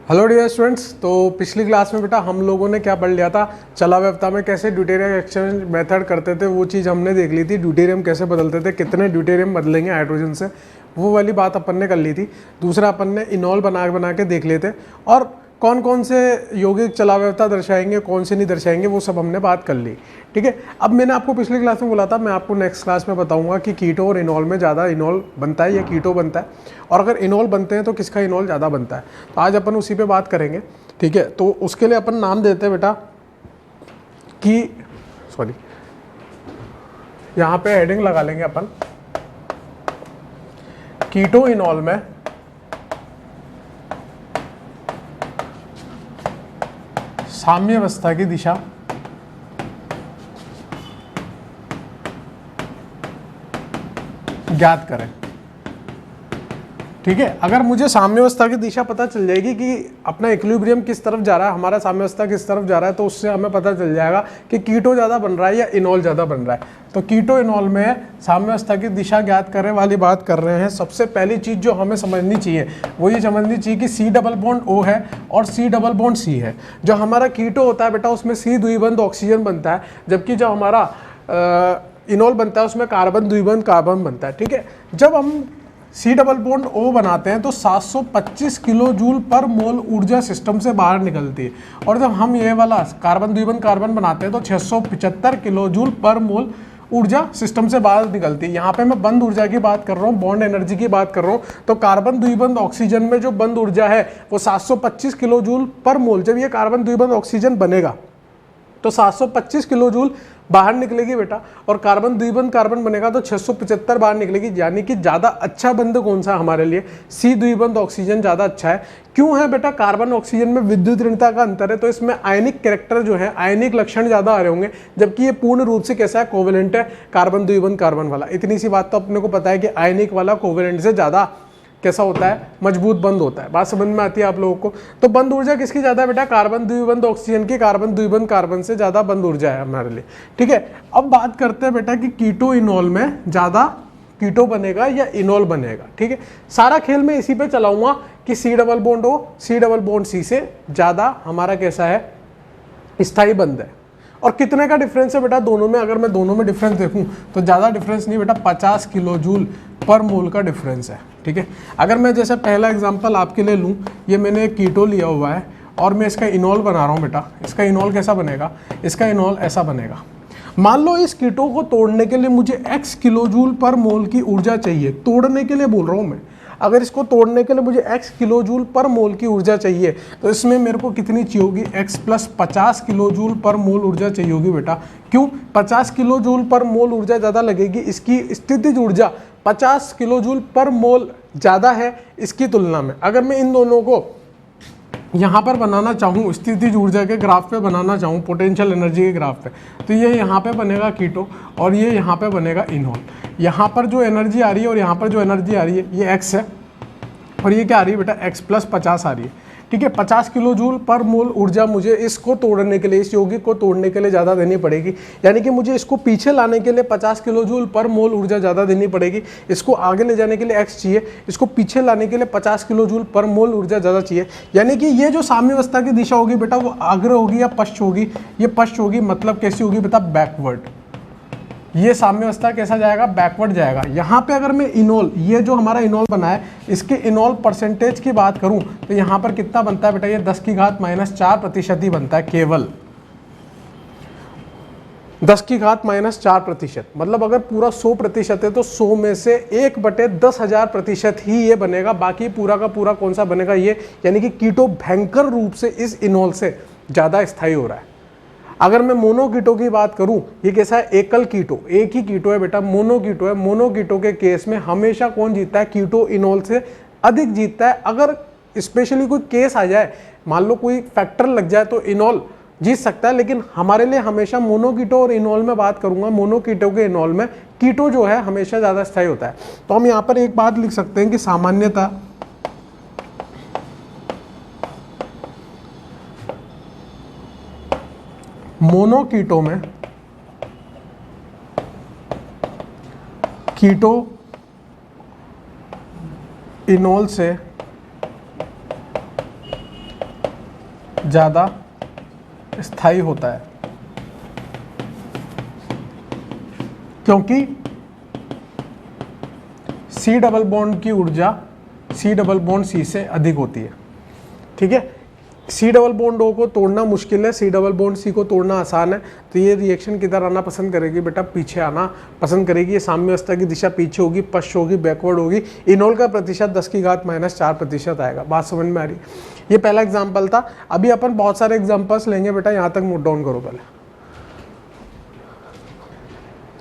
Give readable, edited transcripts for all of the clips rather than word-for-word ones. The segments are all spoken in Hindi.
Hello dear students. तो पिछली क्लास में बेटा हम लोगों ने क्या पढ़ लिया था, चलाव्यवस्था में कैसे ड्यूटेरियम एक्सचेंज मेथड करते थे वो चीज़ हमने देख ली थी। ड्यूटेरियम कैसे बदलते थे, कितने ड्यूटेरियम बदलेंगे हाइड्रोजन से, वो वाली बात अपन ने कर ली थी। दूसरा अपन ने इनॉल बना के देख लेते और कौन कौन से यौगिक चलाव्यवस्था दर्शाएंगे, कौन से नहीं दर्शाएंगे, वो सब हमने बात कर ली। ठीक है, अब मैंने आपको पिछली क्लास में बोला था, मैं आपको नेक्स्ट क्लास में बताऊंगा कि कीटो और इनॉल में ज़्यादा इनॉल बनता है या कीटो बनता है, और अगर इनॉल बनते हैं तो किसका इनॉल ज़्यादा बनता है। तो आज अपन उसी पे बात करेंगे। ठीक है, तो उसके लिए अपन नाम देते हैं बेटा कि यहाँ पे हेडिंग लगा लेंगे अपन, कीटो इनॉल में साम्यावस्था की दिशा ज्ञात करें। ठीक है, अगर मुझे साम्यावस्था की दिशा पता चल जाएगी कि अपना इक्विलिब्रियम किस तरफ जा रहा है, हमारा साम्यावस्था किस तरफ जा रहा है, तो उससे हमें पता चल जाएगा कि कीटो ज़्यादा बन रहा है या इनॉल ज़्यादा बन रहा है। तो कीटो इनॉल में साम्यावस्था की दिशा ज्ञात करने वाली बात कर रहे हैं। सबसे पहली चीज़ जो हमें समझनी चाहिए वो ये समझनी चाहिए कि C डबल बॉन्ड O है और C डबल बॉन्ड C है। जो हमारा कीटो होता है बेटा उसमें C द्विबंध ऑक्सीजन बनता है, जबकि जो हमारा इनॉल बनता है उसमें कार्बन द्विबंध कार्बन बनता है। ठीक है, जब हम C डबल बॉन्ड O बनाते हैं तो 725 किलो जूल पर मोल ऊर्जा सिस्टम से बाहर निकलती है, और जब हम ये वाला कार्बन द्विबंध कार्बन बनाते हैं तो 675 किलो जूल पर मोल ऊर्जा सिस्टम से बाहर निकलती है। यहाँ पे मैं बंद ऊर्जा की बात कर रहा हूँ, बॉन्ड एनर्जी की बात कर रहा हूँ। तो कार्बन द्विबंध ऑक्सीजन में जो बंद ऊर्जा है वो 725 किलो जूल पर मोल, जब ये कार्बन द्विबंध ऑक्सीजन बनेगा तो 725 किलो जूल बाहर निकलेगी बेटा, और कार्बन द्विबंध कार्बन बनेगा तो 675 बाहर निकलेगी। यानी कि ज़्यादा अच्छा बंध कौन सा हमारे लिए, C द्विबंध ऑक्सीजन ज़्यादा अच्छा है। क्यों है बेटा, कार्बन ऑक्सीजन में विद्युत ऋणता का अंतर है, तो इसमें आयनिक कैरेक्टर जो है, आयनिक लक्षण ज़्यादा आ रहे होंगे, जबकि ये पूर्ण रूप से कैसा है, कोवेलेंट है कार्बन द्विबंध कार्बन वाला। इतनी सी बात तो अपने को पता है कि आयनिक वाला कोवेलेंट से ज़्यादा कैसा होता है, मजबूत बंद होता है। बात समझ में आती है आप लोगों को। तो बंद ऊर्जा किसकी ज्यादा है बेटा, कार्बन द्विबंध ऑक्सीजन की कार्बन द्विबंध कार्बन से ज्यादा बंद ऊर्जा है हमारे लिए। ठीक है, अब बात करते हैं बेटा कि कीटो इनॉल में ज्यादा कीटो बनेगा या इनॉल बनेगा। ठीक है, सारा खेल मैं इसी पे चलाऊंगा कि C double bond O C double bond C से ज्यादा हमारा कैसा है, स्थायी बंध है। और कितने का डिफरेंस है बेटा दोनों में, अगर मैं दोनों में डिफरेंस देखूं तो ज़्यादा डिफरेंस नहीं बेटा, 50 किलो जूल पर मोल का डिफरेंस है। ठीक है, अगर मैं जैसे पहला एग्जांपल आपके लिए लूं, ये मैंने एक कीटो लिया हुआ है और मैं इसका इनॉल बना रहा हूं बेटा। इसका इनॉल कैसा बनेगा, इसका इनॉल ऐसा बनेगा। मान लो इस कीटो को तोड़ने के लिए मुझे x किलो जूल पर मोल की ऊर्जा चाहिए, तोड़ने के लिए बोल रहा हूँ मैं। अगर इसको तोड़ने के लिए मुझे x किलो जूल पर मोल की ऊर्जा चाहिए तो इसमें मेरे को कितनी चाहिए होगी, x प्लस 50 किलो जूल पर मोल ऊर्जा चाहिए होगी बेटा। क्यों, 50 किलो जूल पर मोल ऊर्जा ज़्यादा लगेगी, इसकी स्थितिज ऊर्जा 50 किलो जूल पर मोल ज़्यादा है इसकी तुलना में। अगर मैं इन दोनों को यहाँ पर बनाना चाहूँ, स्थितिज ऊर्जा के ग्राफ पे बनाना चाहूँ, पोटेंशियल एनर्जी के ग्राफ पे, तो ये यहाँ पे बनेगा कीटो और ये यहाँ पे बनेगा इनॉल। यहाँ पर जो एनर्जी आ रही है और यहाँ पर जो एनर्जी आ रही है ये x है, और ये क्या आ रही है बेटा, x प्लस 50 आ रही है। ठीक है, 50 किलो जूल पर मोल ऊर्जा मुझे इसको तोड़ने के लिए, इस यौगिक को तोड़ने के लिए ज़्यादा देनी पड़ेगी। यानी कि मुझे इसको पीछे लाने के लिए 50 किलो जूल पर मोल ऊर्जा ज़्यादा देनी पड़ेगी। इसको आगे ले जाने के लिए x चाहिए, इसको पीछे लाने के लिए 50 किलो जूल पर मोल ऊर्जा ज़्यादा चाहिए। यानी कि ये जो साम्यावस्था की दिशा होगी बेटा वो अग्र होगी या पश्च होगी, ये पश्च होगी। मतलब कैसी होगी बेटा, बैकवर्ड। ये साम्यावस्था कैसा जाएगा, बैकवर्ड जाएगा। यहाँ पे अगर मैं इनॉल, ये जो हमारा इनॉल बना है, इसके इनॉल परसेंटेज की बात करूं तो यहाँ पर कितना बनता है बेटा, ये 10 की घात -4% ही बनता है, केवल 10 की घात -4%। मतलब अगर पूरा 100% है तो 100 में से 1/10,000% ही ये बनेगा, बाकी पूरा का पूरा कौन सा बनेगा, ये। यानी कि कीटो भयंकर रूप से इस इनॉल से ज़्यादा स्थायी हो रहा है। अगर मैं मोनो कीटो की बात करूं, ये कैसा है, एकल कीटो, एक ही कीटो है बेटा, मोनो कीटो है। मोनो कीटो के केस में हमेशा कौन जीतता है, कीटो इनॉल से अधिक जीतता है। अगर स्पेशली कोई केस आ जाए, मान लो कोई फैक्टर लग जाए तो इनॉल जीत सकता है, लेकिन हमारे लिए हमेशा मोनो कीटो और इनॉल में बात करूंगा। मोनो कीटो के इनॉल में कीटो जो है हमेशा ज़्यादा स्थायी होता है। तो हम यहाँ पर एक बात लिख सकते हैं कि सामान्यतः मोनो कीटो में कीटो इनॉल से ज़्यादा स्थायी होता है, क्योंकि C डबल बॉन्ड की ऊर्जा C डबल बॉन्ड C से अधिक होती है। ठीक है, C डबल बॉन्ड O को तोड़ना मुश्किल है, C डबल बॉन्ड C को तोड़ना आसान है। तो ये रिएक्शन किधर आना पसंद करेगी बेटा, पीछे आना पसंद करेगी। ये साम्यावस्था की दिशा पीछे होगी, पश्च होगी, बैकवर्ड होगी। इनोल का प्रतिशत 10⁻⁴ आएगा। बात समझ में आ रही? ये पहला एग्जाम्पल था। अभी अपन बहुत सारे एग्जाम्पल्स लेंगे बेटा, यहाँ तक नोट डाउन करो पहले।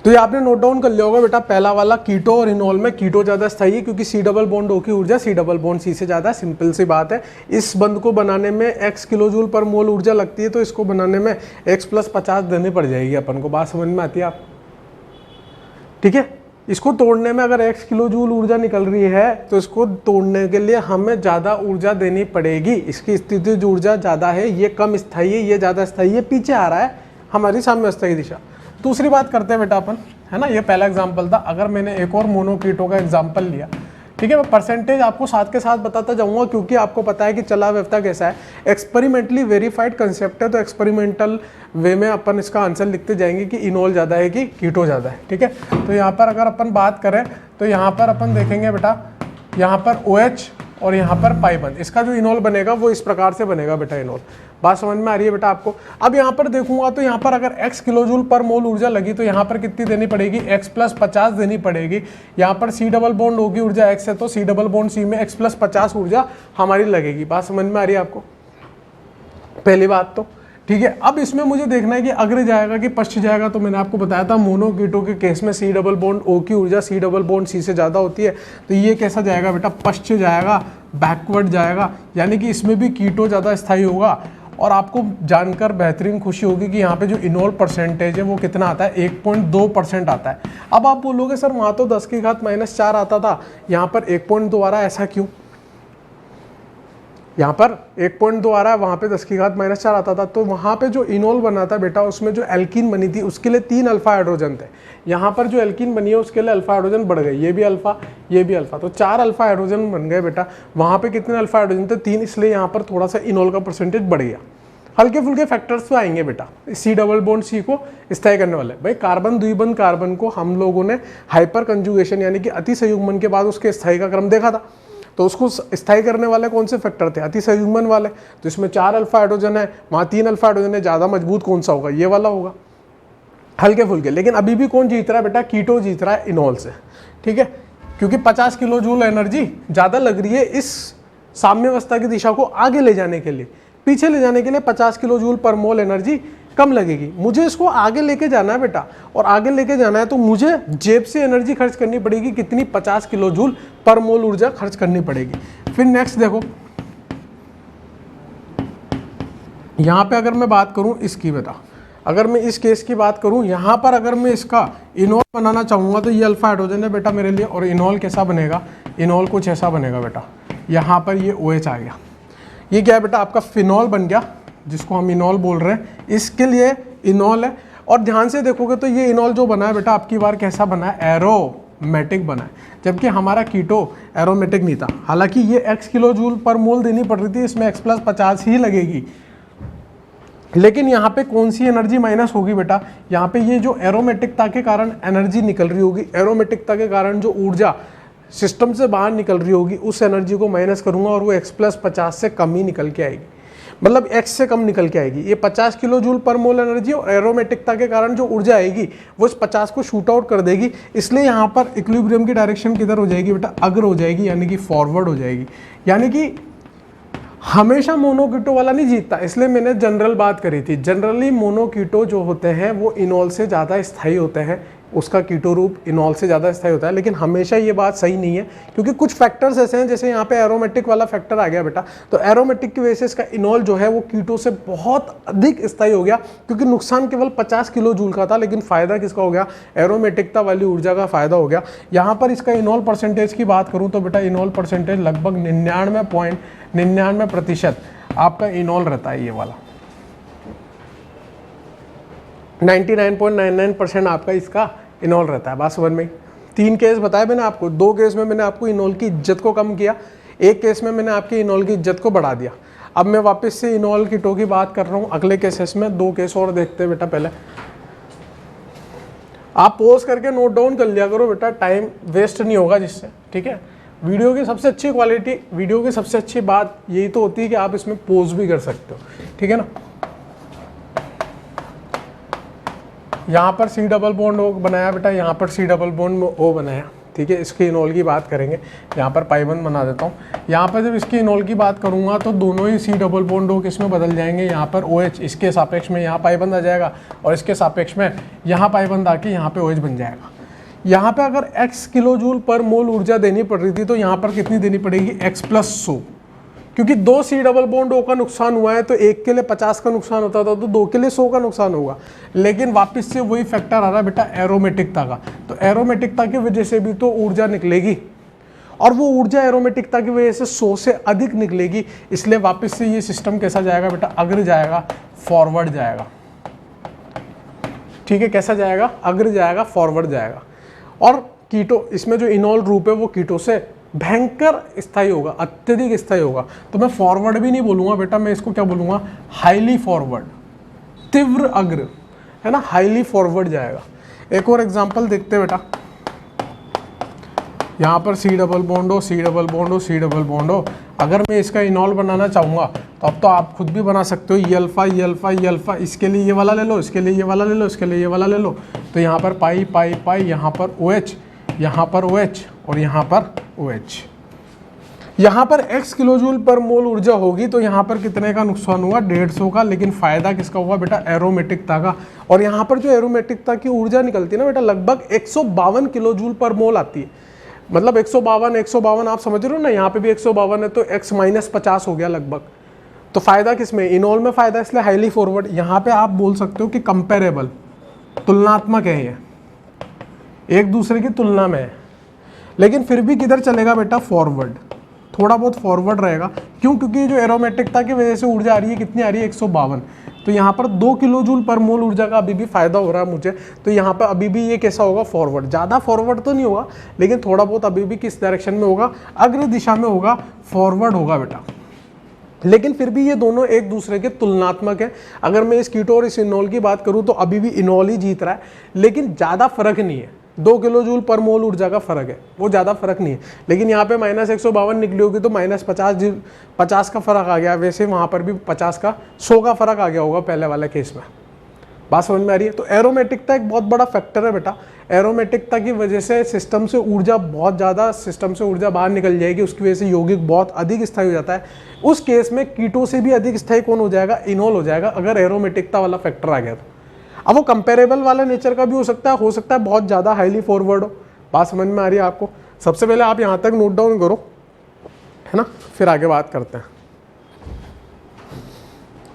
तो ये आपने नोट डाउन कर लिया होगा बेटा, पहला वाला कीटो और इनोल में कीटो ज़्यादा स्थायी है क्योंकि C डबल बॉन्ड O की ऊर्जा C डबल बॉन्ड C से ज़्यादा है। सिंपल सी बात है। इस बंद को बनाने में x किलोजूल पर मोल ऊर्जा लगती है, तो इसको बनाने में x + 50 देनी पड़ जाएगी अपन को। बात समझ में आती है आप? ठीक है, इसको तोड़ने में अगर x किलोजूल ऊर्जा निकल रही है तो इसको तोड़ने के लिए हमें ज़्यादा ऊर्जा देनी पड़ेगी। इसकी स्थितिज ऊर्जा ज़्यादा है, ये कम स्थायी है, ये ज़्यादा स्थायी है, पीछे आ रहा है हमारी साम्यावस्था की दिशा। दूसरी बात करते हैं बेटा अपन, है ना। ये पहला एग्जाम्पल था। अगर मैंने एक और मोनोकीटो का एग्जाम्पल लिया, ठीक है, मैं परसेंटेज आपको साथ के साथ बताता जाऊंगा क्योंकि आपको पता है कि चला व्यवस्था कैसा है। एक्सपेरिमेंटली वेरीफाइड कंसेप्ट है, तो एक्सपेरिमेंटल वे में अपन इसका आंसर लिखते जाएंगे कि इनोल ज़्यादा है कि कीटो ज़्यादा है। ठीक है, तो यहाँ पर अगर अपन बात करें तो यहाँ पर अपन देखेंगे बेटा, यहाँ पर OH और यहाँ पर पाई बंद, इसका जो इनोल बनेगा वो इस प्रकार से बनेगा बेटा इनोल। बात समझ में आ रही है बेटा आपको? अब यहाँ पर देखूंगा तो यहाँ पर अगर x किलोजूल पर मोल ऊर्जा लगी तो यहाँ पर कितनी देनी पड़ेगी, x + 50 देनी पड़ेगी। यहाँ पर C डबल बॉन्ड O की ऊर्जा x है तो C डबल बॉन्ड C में x + 50 ऊर्जा हमारी लगेगी। बात समझ में आ रही है आपको? पहली बात तो ठीक है। अब इसमें मुझे देखना है कि अग्र जाएगा कि पश्च जाएगा। तो मैंने आपको बताया था मोनोकीटो के केस में C डबल बॉन्ड O की ऊर्जा C डबल बॉन्ड C से ज़्यादा होती है, तो ये कैसा जाएगा बेटा, पश्च जाएगा, बैकवर्ड जाएगा, यानी कि इसमें भी कीटो ज़्यादा स्थायी होगा। और आपको जानकर बेहतरीन खुशी होगी कि यहाँ पे जो इनोल परसेंटेज है वो कितना आता है, 1.2% आता है। अब आप बोलोगे सर वहाँ तो 10⁻⁴ आता था, यहाँ पर 1.2 आ रहा है, ऐसा क्यों? यहाँ पर 1.2 आ रहा है, वहाँ पे 10⁻⁴ आता था। तो वहाँ पे जो इनोल बना था बेटा, उसमें जो एल्कीन बनी थी उसके लिए 3 अल्फा हाइड्रोजन थे। यहाँ पर जो एल्कीन बनी है उसके लिए अल्फा हाइड्रोजन बढ़ गए, ये भी अल्फा, ये भी अल्फा, तो 4 अल्फा हाइड्रोजन बन गए बेटा। वहाँ पे कितने अल्फा हाइड्रोजन थे, 3, इसलिए यहाँ पर थोड़ा सा इनोल का परसेंटेज बढ़ गया। हल्के फुल्के फैक्टर्स तो आएंगे बेटा C डबल बॉन्ड C को स्थायी करने वाले। भाई कार्बन द्विबंध कार्बन को हम लोगों ने हाइपर कंजुगेशन यानी कि अति संयुग्मन के बाद उसके स्थायी का क्रम देखा था, तो उसको स्थायी करने वाले कौन से फैक्टर थे, अति संयुग्मन वाले। तो इसमें 4 अल्फा हाइड्रोजन है, वहाँ 3 अल्फा हाइड्रोजन है, ज़्यादा मजबूत कौन सा होगा, ये वाला होगा। हल्के फुल्के, लेकिन अभी भी कौन जीत रहा है बेटा, कीटो जीत रहा है इनोल से। ठीक है, क्योंकि 50 किलो जूल एनर्जी ज़्यादा लग रही है इस साम्यावस्था की दिशा को आगे ले जाने के लिए। पीछे ले जाने के लिए 50 किलो जूल पर मोल एनर्जी कम लगेगी। मुझे इसको आगे लेके जाना है बेटा, और आगे लेके जाना है तो मुझे जेब से एनर्जी खर्च करनी पड़ेगी। कितनी, 50 किलो जूल पर मोल ऊर्जा खर्च करनी पड़ेगी। फिर नेक्स्ट देखो, यहाँ पे अगर मैं बात करूँ इसकी बेटा, अगर मैं इस केस की बात करूँ, यहाँ पर अगर मैं इसका इनोल बनाना चाहूँगा तो ये अल्फा हाइड्रोजन है बेटा मेरे लिए, और इनोल कैसा बनेगा, इनोल कुछ ऐसा बनेगा बेटा। यहाँ पर ये OH आ गया, ये क्या है बेटा, आपका फिनॉल बन गया, जिसको हम इनोल बोल रहे हैं, इसके लिए इनोल है। और ध्यान से देखोगे तो ये इनोल जो बना है बेटा आपकी बार कैसा बना है, एरोमेटिक बना है, जबकि हमारा कीटो एरोमेटिक नहीं था। हालांकि ये x किलो जूल पर मोल देनी पड़ रही थी, इसमें x + 50 ही लगेगी, लेकिन यहाँ पे कौन सी एनर्जी माइनस होगी बेटा, यहाँ पे ये जो एरोमेटिकता के कारण एनर्जी निकल रही होगी, एरोमेटिकता के कारण जो ऊर्जा सिस्टम से बाहर निकल रही होगी, उस एनर्जी को माइनस करूंगा और वो x + 50 से कम ही निकल के आएगी, मतलब x से कम निकल के आएगी। ये 50 किलो जूल पर मोल एनर्जी और एरोमेटिकता के कारण जो ऊर्जा आएगी वो इस 50 को शूट आउट कर देगी। इसलिए यहाँ पर इक्विलिब्रियम की डायरेक्शन किधर हो जाएगी बेटा, अग्र हो जाएगी, यानी कि फॉरवर्ड हो जाएगी। यानी कि हमेशा मोनोकीटो वाला नहीं जीतता, इसलिए मैंने जनरल बात करी थी। जनरली मोनोकीटो जो होते हैं वो इनोल से ज़्यादा स्थायी होते हैं, उसका कीटो रूप इनोल से ज़्यादा स्थायी होता है। लेकिन हमेशा ये बात सही नहीं है, क्योंकि कुछ फैक्टर्स ऐसे हैं, जैसे यहाँ पे एरोमेटिक वाला फैक्टर आ गया बेटा, तो एरोमेटिक की वजह से इसका इनोल जो है वो कीटो से बहुत अधिक स्थायी हो गया, क्योंकि नुकसान केवल 50 किलो जूल का था, लेकिन फ़ायदा किसका हो गया, एरोमेटिकता वाली ऊर्जा का फ़ायदा हो गया। यहाँ पर इसका इनोल परसेंटेज की बात करूँ तो बेटा इनोल परसेंटेज लगभग 99.99% आपका इनोल रहता है, ये वाला 99.99% आपका इसका इनोल रहता है। बात समझ में? 3 केस बताए मैंने आपको, 2 केस में मैंने आपको इनोल की इज्जत को कम किया, 1 केस में मैंने आपकी इनोल की इज्जत को बढ़ा दिया। अब मैं वापस से इनॉल कीटो की बात कर रहा हूँ अगले केसेस में। 2 केस और देखते हैं बेटा। पहले आप पोज करके नोट डाउन कर लिया करो बेटा, टाइम वेस्ट नहीं होगा जिससे, ठीक है। वीडियो की सबसे अच्छी क्वालिटी, वीडियो की सबसे अच्छी बात यही तो होती है कि आप इसमें पोज भी कर सकते हो, ठीक है ना। यहाँ पर C डबल बॉन्ड O बनाया बेटा, यहाँ पर C डबल बॉन्ड O बनाया, ठीक है। इसके इनॉल की बात करेंगे, यहाँ पर पाई बंद बना देता हूँ। यहाँ पर जब इसके इनॉल की बात करूँगा तो दोनों ही C डबल बॉन्ड O किस में बदल जाएंगे, यहाँ पर OH, इसके सापेक्ष में यहाँ पाई बंद आ जाएगा और इसके सापेक्ष में यहाँ पाई बंद आके यहाँ पे OH बन जाएगा। यहाँ पे अगर x किलो जूल पर मोल ऊर्जा देनी पड़ रही थी तो यहाँ पर कितनी देनी पड़ेगी, x प्लस 100, क्योंकि 2 C डबल बॉन्ड O का नुकसान हुआ है तो एक के लिए 50 का नुकसान होता था तो 2 के लिए 100 का नुकसान होगा। लेकिन वापस से वही फैक्टर आ रहा है बेटा एरोमेटिकता का, तो एरोमेटिकता की वजह से भी तो ऊर्जा निकलेगी और वो ऊर्जा एरोमेटिकता की वजह से 100 से अधिक निकलेगी। इसलिए वापस से ये सिस्टम कैसा जाएगा बेटा, अग्र जाएगा, फॉरवर्ड जाएगा, ठीक है। कैसा जाएगा, अग्र जाएगा, फॉरवर्ड जाएगा। और कीटो, इसमें जो इनॉल रूप है वो कीटो से भयंकर स्थायी होगा, अत्यधिक स्थायी होगा। तो मैं फॉरवर्ड भी नहीं बोलूंगा बेटा, मैं इसको क्या बोलूंगा, हाईली फॉरवर्ड, तीव्र अग्र, है ना, हाईली फॉरवर्ड जाएगा। एक और एग्जांपल देखते हैं बेटा। यहाँ पर C double bond O, C double bond O, C double bond O। अगर मैं इसका इनॉल बनाना चाहूँगा तो अब तो आप खुद भी बना सकते हो, ये अल्फा, ये अल्फा, ये अल्फा, इसके लिए ये वाला ले लो, इसके लिए ये वाला ले लो, इसके लिए ये वाला ले लो। तो यहाँ पर पाई पाई पाई, यहाँ पर OH, यहाँ पर OH और यहाँ पर OH। यहाँ पर x किलो जूल पर मोल ऊर्जा होगी तो यहाँ पर कितने का नुकसान हुआ, 150 का। लेकिन फायदा किसका हुआ बेटा, एरोमेटिकता का। और यहाँ पर जो एरोमेटिकता की ऊर्जा निकलती है ना बेटा, लगभग 152 किलो जूल पर मोल आती है। मतलब 152 आप समझ रहे हो ना, यहाँ पे भी 152 है तो x माइनस 50 हो गया लगभग। तो फायदा किसमें, इनॉल में फायदा, इसलिए हाईली फॉरवर्ड। यहाँ पे आप बोल सकते हो कि कंपेरेबल, तुलनात्मक है, ये एक दूसरे की तुलना में है। लेकिन फिर भी किधर चलेगा बेटा, फॉरवर्ड, थोड़ा बहुत फॉरवर्ड रहेगा। क्यों, क्योंकि जो एरोमेटिकता की वजह से ऊर्जा आ रही है, कितनी आ रही है, 152। तो यहाँ पर 2 किलो जूल पर मोल ऊर्जा का अभी भी फायदा हो रहा है मुझे। तो यहाँ पर अभी भी ये कैसा होगा, फॉरवर्ड। ज़्यादा फॉरवर्ड तो नहीं होगा लेकिन थोड़ा बहुत अभी भी किस डायरेक्शन में होगा, अग्र दिशा में होगा, फॉरवर्ड होगा बेटा। लेकिन फिर भी ये दोनों एक दूसरे के तुलनात्मक है। अगर मैं इस कीटो और इस इनॉल की बात करूँ तो अभी भी इनॉल ही जीत रहा है, लेकिन ज़्यादा फर्क नहीं है। 2 किलो जूल पर मोल ऊर्जा का फर्क है, वो ज़्यादा फर्क नहीं है। लेकिन यहाँ पे माइनस 152 निकली होगी तो माइनस 50 का फर्क आ गया। वैसे वहाँ पर भी 50 का 100 का फर्क आ गया होगा पहले वाले केस में। बात समझ में आ रही है। तो एरोमेटिकता एक बहुत बड़ा फैक्टर है बेटा। एरोमेटिकता की वजह से सिस्टम से ऊर्जा बहुत ज़्यादा, सिस्टम से ऊर्जा बाहर निकल जाएगी, उसकी वजह से यौगिक बहुत अधिक स्थायी हो जाता है। उस केस में कीटो से भी अधिक स्थायी कौन हो जाएगा, इनॉल हो जाएगा, अगर एरोमेटिकता वाला फैक्टर आ गया तो। अब वो कंपेरेबल वाला नेचर का भी हो सकता है बहुत ज़्यादा हाईली फॉरवर्ड हो। बात समझ में आ रही है आपको। सबसे पहले आप यहाँ तक नोट डाउन करो, है ना, फिर आगे बात करते हैं।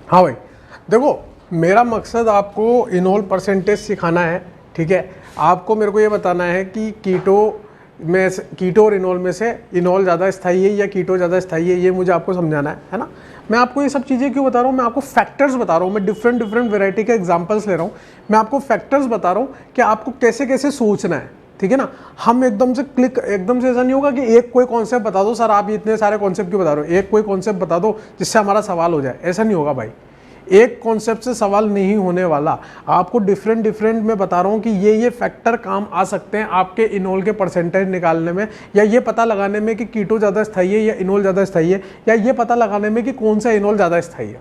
हाँ भाई देखो, मेरा मकसद आपको इनॉल परसेंटेज सिखाना है, ठीक है। आपको मेरे को ये बताना है कि कीटो और इनॉल में से इनॉल ज़्यादा स्थायी है या कीटो ज़्यादा स्थायी है, ये मुझे आपको समझाना है ना। मैं आपको ये सब चीज़ें क्यों बता रहा हूँ, मैं आपको फैक्टर्स बता रहा हूँ, मैं डिफरेंट वैरायटी के एग्जांपल्स ले रहा हूँ। मैं आपको फैक्टर्स बता रहा हूँ कि आपको कैसे कैसे सोचना है, ठीक है ना। हम एकदम से ऐसा नहीं होगा कि एक कोई कॉन्सेप्ट बता दो, सर आप इतने सारे कॉन्सेप्ट क्यों बता रहे हो, एक कोई कॉन्सेप्ट बता दो जिससे हमारा सवाल हो जाए, ऐसा नहीं होगा भाई। एक कॉन्सेप्ट से सवाल नहीं होने वाला। आपको डिफरेंट मैं बता रहा हूँ कि ये फैक्टर काम आ सकते हैं आपके इनॉल के परसेंटेज निकालने में, या ये पता लगाने में कि कीटो ज़्यादा स्थायी है या इनॉल ज़्यादा स्थायी है, या ये पता लगाने में कि कौन सा इनॉल ज़्यादा स्थायी है।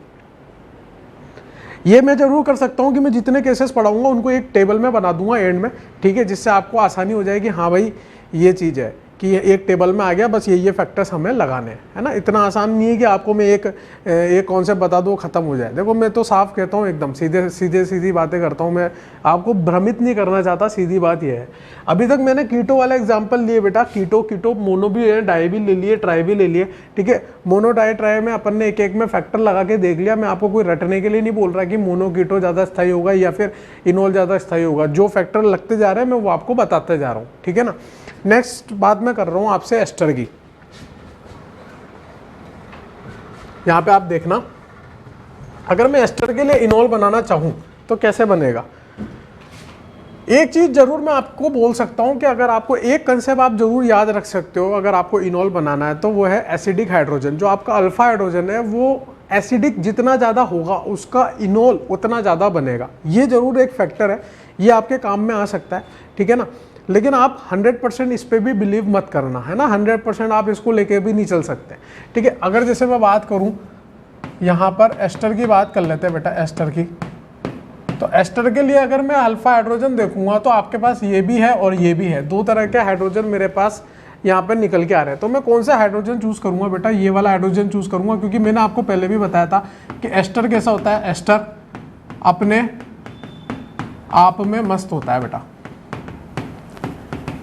ये मैं जरूर कर सकता हूँ कि मैं जितने केसेस पढ़ाऊंगा उनको एक टेबल में बना दूंगा एंड में, ठीक है, जिससे आपको आसानी हो जाएगी। हाँ भाई ये चीज़ है कि एक टेबल में आ गया, बस ये फैक्टर्स हमें लगाने हैं, है ना। इतना आसान नहीं है कि आपको मैं एक कॉन्सेप्ट बता दूँ ख़त्म हो जाए। देखो मैं तो साफ कहता हूँ, एकदम सीधी बातें करता हूँ, मैं आपको भ्रमित नहीं करना चाहता, सीधी बात ये है। अभी तक मैंने कीटो वाला एग्जाम्पल लिए बेटा, कीटो मोनो भी है, डाई भी ले लिए, ट्राई भी ले लिए, ठीक है। मोनो डाई ट्राई में अपन ने एक में फैक्टर लगा के देख लिया। मैं आपको कोई रटने के लिए नहीं बोल रहा कि मोनो कीटो ज़्यादा स्थायी होगा या फिर इनॉल ज़्यादा स्थायी होगा। जो फैक्टर लगते जा रहे हैं मैं वो आपको बताते जा रहा हूँ, ठीक है ना। नेक्स्ट बात मैं कर रहा हूं आपसे एस्टर की। यहां पे आप देखना, अगर मैं एस्टर के लिए इनॉल बनाना चाहूं तो कैसे बनेगा। एक चीज जरूर मैं आपको बोल सकता हूं कि अगर आपको एक कंसेप्ट आप जरूर याद रख सकते हो अगर आपको इनॉल बनाना है, तो वो है एसिडिक हाइड्रोजन। जो आपका अल्फा हाइड्रोजन है वो एसिडिक जितना ज़्यादा होगा उसका इनोल उतना ज़्यादा बनेगा। ये जरूर एक फैक्टर है, ये आपके काम में आ सकता है, ठीक है ना। लेकिन आप 100% इस पर भी बिलीव मत करना, है ना। 100% आप इसको लेके भी नहीं चल सकते, ठीक है। अगर जैसे मैं बात करूँ यहाँ पर एस्टर की बात कर लेते हैं बेटा, एस्टर की। तो एस्टर के लिए अगर मैं अल्फा हाइड्रोजन देखूंगा तो आपके पास ये भी है और ये भी है, दो तरह के हाइड्रोजन मेरे पास यहाँ पर निकल के आ रहे हैं। तो मैं कौन सा हाइड्रोजन चूज करूंगा बेटा, ये वाला हाइड्रोजन चूज करूंगा, क्योंकि मैंने आपको पहले भी बताया था कि एस्टर कैसा होता है, एस्टर अपने आप में मस्त होता है बेटा,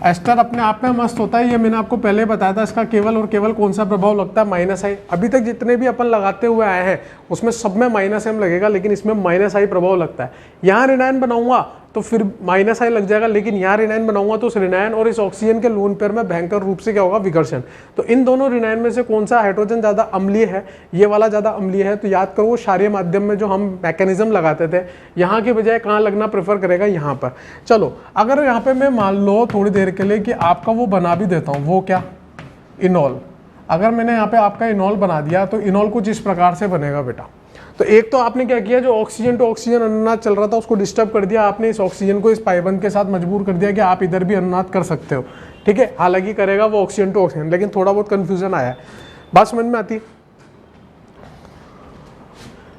एस्टर अपने आप में मस्त होता है। ये मैंने आपको पहले बताया था। इसका केवल और केवल कौन सा प्रभाव लगता है, -I। अभी तक जितने भी अपन लगाते हुए आए हैं उसमें सब में -M लगेगा, लेकिन इसमें -I प्रभाव लगता है। यहाँ ऋणायन बनाऊंगा तो फिर -I लग जाएगा, लेकिन यहाँ ऋणायन बनाऊंगा तो उस ऋणायन और इस ऑक्सीजन के लोन पेयर में भयंकर रूप से क्या होगा, विकर्षण। तो इन दोनों ऋणायन में से कौन सा हाइड्रोजन ज़्यादा अम्लीय है, ये वाला ज़्यादा अम्लीय है। तो याद करो वो क्षारीय माध्यम में जो हम मैकेनिज्म लगाते थे, यहाँ के बजाय कहाँ लगना प्रेफर करेगा, यहाँ पर। चलो अगर यहाँ पे मैं मान लो थोड़ी देर के लिए कि आपका वो बना भी देता हूँ, वो क्या, इनोल। अगर मैंने यहाँ पे आपका इनोल बना दिया तो इनोल कुछ इस प्रकार से बनेगा बेटा। तो एक तो आपने क्या किया, जो ऑक्सीजन टू ऑक्सीजन अनुनाद चल रहा था उसको डिस्टर्ब कर दिया आपने, इस ऑक्सीजन को इस पाइबंद के साथ मजबूर कर दिया कि आप इधर भी अनुनाद कर सकते हो, ठीक है। हालांकि करेगा वो ऑक्सीजन टू ऑक्सीजन, लेकिन थोड़ा बहुत कंफ्यूजन आया है, बात समझ में आती।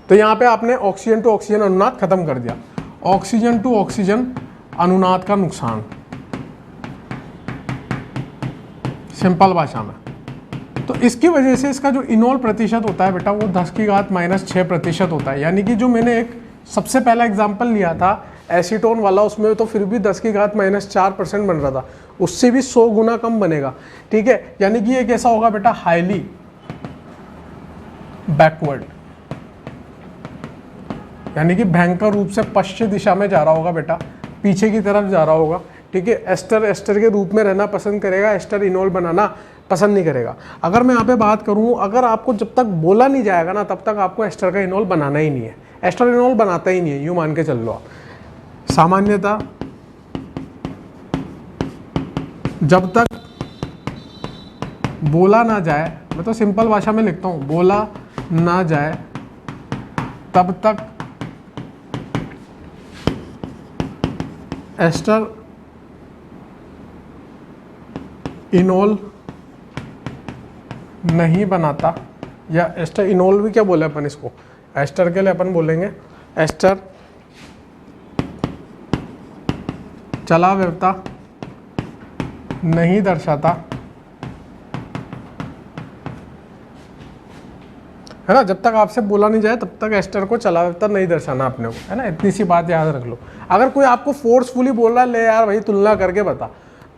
तो यहाँ पे आपने ऑक्सीजन टू ऑक्सीजन अनुनाद खत्म कर दिया। ऑक्सीजन टू ऑक्सीजन अनुनाद का नुकसान सिंपल भाषा में, तो इसकी वजह से इसका जो इनोल प्रतिशत होता है बेटा वो 10⁻⁶% होता है। यानी कि जो मैंने एक सबसे पहला एग्जांपल लिया था एसीटोन वाला, उसमें तो फिर भी 10⁻⁴% बन रहा था, उससे भी 100 गुना कम बनेगा, ठीक है। यानी कि ये कैसा होगा बेटा, हाईली बैकवर्ड, यानी कि भयंकर रूप से पश्चिम दिशा में जा रहा होगा बेटा, पीछे की तरफ जा रहा होगा, ठीक है। एस्टर के रूप में रहना पसंद करेगा, एस्टर इनोल बनाना पसंद नहीं करेगा। अगर मैं यहाँ पे बात करूँ, अगर आपको जब तक बोला नहीं जाएगा ना तब तक आपको एस्टर का इनोल बनाना ही नहीं है, एस्टर इनोल बनाता ही नहीं है, यूँ मान के चल लो आप। सामान्यतः जब तक बोला ना जाए, मैं तो सिंपल भाषा में लिखता हूँ, बोला ना जाए तब तक एस्टर इनोल नहीं बनाता, या एस्टर इनोल भी क्या बोले अपन इसको, एस्टर के लिए अपन बोलेंगे एस्टर चलाव्यता नहीं दर्शाता, है ना। जब तक आपसे बोला नहीं जाए तब तक एस्टर को चलाव्यता नहीं दर्शाना अपने को, है ना। इतनी सी बात याद रख लो। अगर कोई आपको फोर्सफुली बोल रहा है, ले यार भाई तुलना करके बता,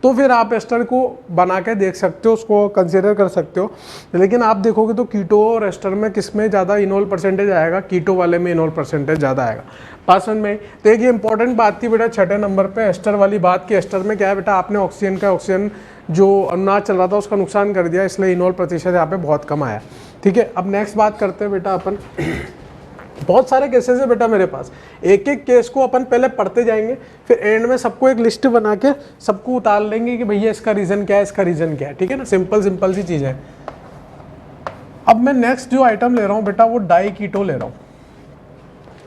तो फिर आप एस्टर को बना के देख सकते हो, उसको कंसीडर कर सकते हो। लेकिन आप देखोगे तो कीटो और एस्टर में किस में ज़्यादा इनोल परसेंटेज आएगा, कीटो वाले में इनोल परसेंटेज ज़्यादा आएगा। पासन में तो एक ये इंपॉर्टेंट बात थी बेटा, 6ठे नंबर पे एस्टर वाली बात की। एस्टर में क्या है बेटा, आपने ऑक्सीजन जो अनुनाद चल रहा था उसका नुकसान कर दिया, इसलिए इनोल प्रतिशत यहाँ पे बहुत कम आया, ठीक है। अब नेक्स्ट बात करते हैं बेटा अपन बहुत सारे केसेस है बेटा मेरे पास, एक एक केस को अपन पहले पढ़ते जाएंगे, फिर एंड में सबको एक लिस्ट बना के सबको उतार लेंगे कि भैया इसका रीजन क्या है, इसका रीजन क्या है, ठीक है ना। सिंपल सी चीज़ है। अब मैं नेक्स्ट जो आइटम ले रहा हूँ बेटा वो डाई कीटो ले रहा हूँ।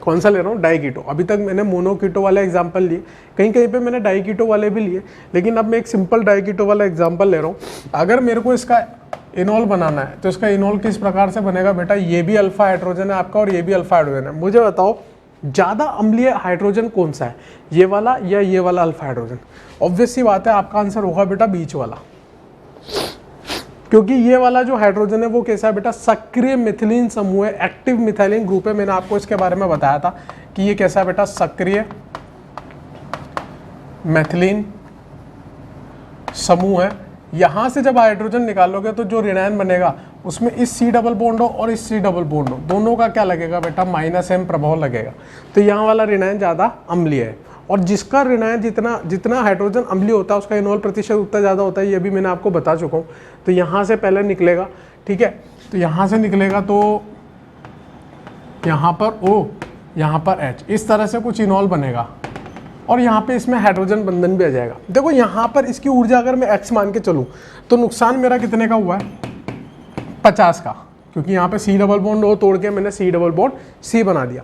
कौन सा ले रहा हूँ, डाई कीटो। अभी तक मैंने मोनो कीटो वाले एग्जाम्पल लिए, कहीं कहीं पे मैंने डाई कीटो वाले भी लिए, लेकिन अब मैं एक सिंपल डाई कीटो वाला एग्जाम्पल ले रहा हूँ। अगर मेरे को इसका इनोल बनाना है तो इसका इनोल किस प्रकार से बनेगा बेटा, ये भी अल्फा हाइड्रोजन है आपका और ये भी अल्फा हाइड्रोजन है। मुझे बताओ ज़्यादा अम्लीय हाइड्रोजन कौन सा है, ये वाला या ये वाला अल्फा हाइड्रोजन। ऑब्वियस सी बात है आपका आंसर होगा बेटा बीच वाला, क्योंकि ये वाला जो हाइड्रोजन है वो कैसा है बेटा, सक्रिय मिथिलीन समूह है, एक्टिव मिथाइलिन ग्रुप है। मैंने आपको इसके बारे में बताया था कि ये कैसा है बेटा, सक्रिय मिथिलीन समूह है। यहाँ से जब हाइड्रोजन निकालोगे तो जो ऋणायन बनेगा उसमें इस C डबल बॉन्ड हो और इस C डबल बॉन्ड हो, दोनों का क्या लगेगा बेटा, -M प्रभाव लगेगा। तो यहाँ वाला ऋणायन ज़्यादा अम्लीय है, और जिसका ऋणायन जितना हाइड्रोजन अम्लीय होता है उसका इनोल प्रतिशत उतना ज़्यादा होता है, ये भी मैंने आपको बता चुका हूँ। तो यहाँ से पहले निकलेगा, ठीक है, तो यहाँ से निकलेगा तो यहाँ पर O, यहाँ पर H, इस तरह से कुछ इनोल बनेगा, और यहाँ पे इसमें हाइड्रोजन बंधन भी आ जाएगा। देखो यहाँ पर इसकी ऊर्जा अगर मैं X मान के चलूँ तो नुकसान मेरा कितने का हुआ है, 50 का, क्योंकि यहाँ पे C डबल बॉन्ड O तोड़ के मैंने C डबल बॉन्ड C बना दिया।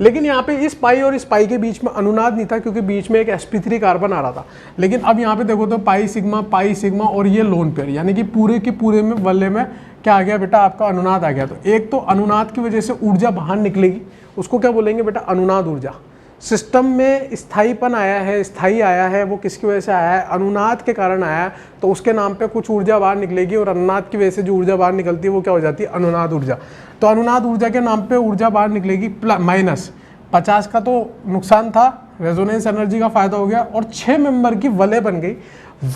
लेकिन यहाँ पे इस पाई और इस पाई के बीच में अनुनाद नहीं था, क्योंकि बीच में एक sp3 कार्बन आ रहा था। लेकिन अब यहाँ पे देखो तो पाई सिग्मा और ये लोन पेयर, यानी कि पूरे के पूरे में वल्ले में क्या आ गया बेटा, आपका अनुनाद आ गया। तो एक तो अनुनाद की वजह से ऊर्जा बाहर निकलेगी, उसको क्या बोलेंगे बेटा, अनुनाद ऊर्जा। सिस्टम में स्थायीपन आया है, स्थायी आया है, वो किसकी वजह से आया है, अनुनाद के कारण आया है, तो उसके नाम पे कुछ ऊर्जा बाहर निकलेगी, और अनुनाद की वजह से जो ऊर्जा बाहर निकलती है वो क्या हो जाती है, अनुनाद ऊर्जा। तो अनुनाद ऊर्जा के नाम पे ऊर्जा बाहर निकलेगी माइनस 50 का तो नुकसान था, रेजोनेंस एनर्जी का फायदा हो गया, और 6 मेंबर की वलय बन गई।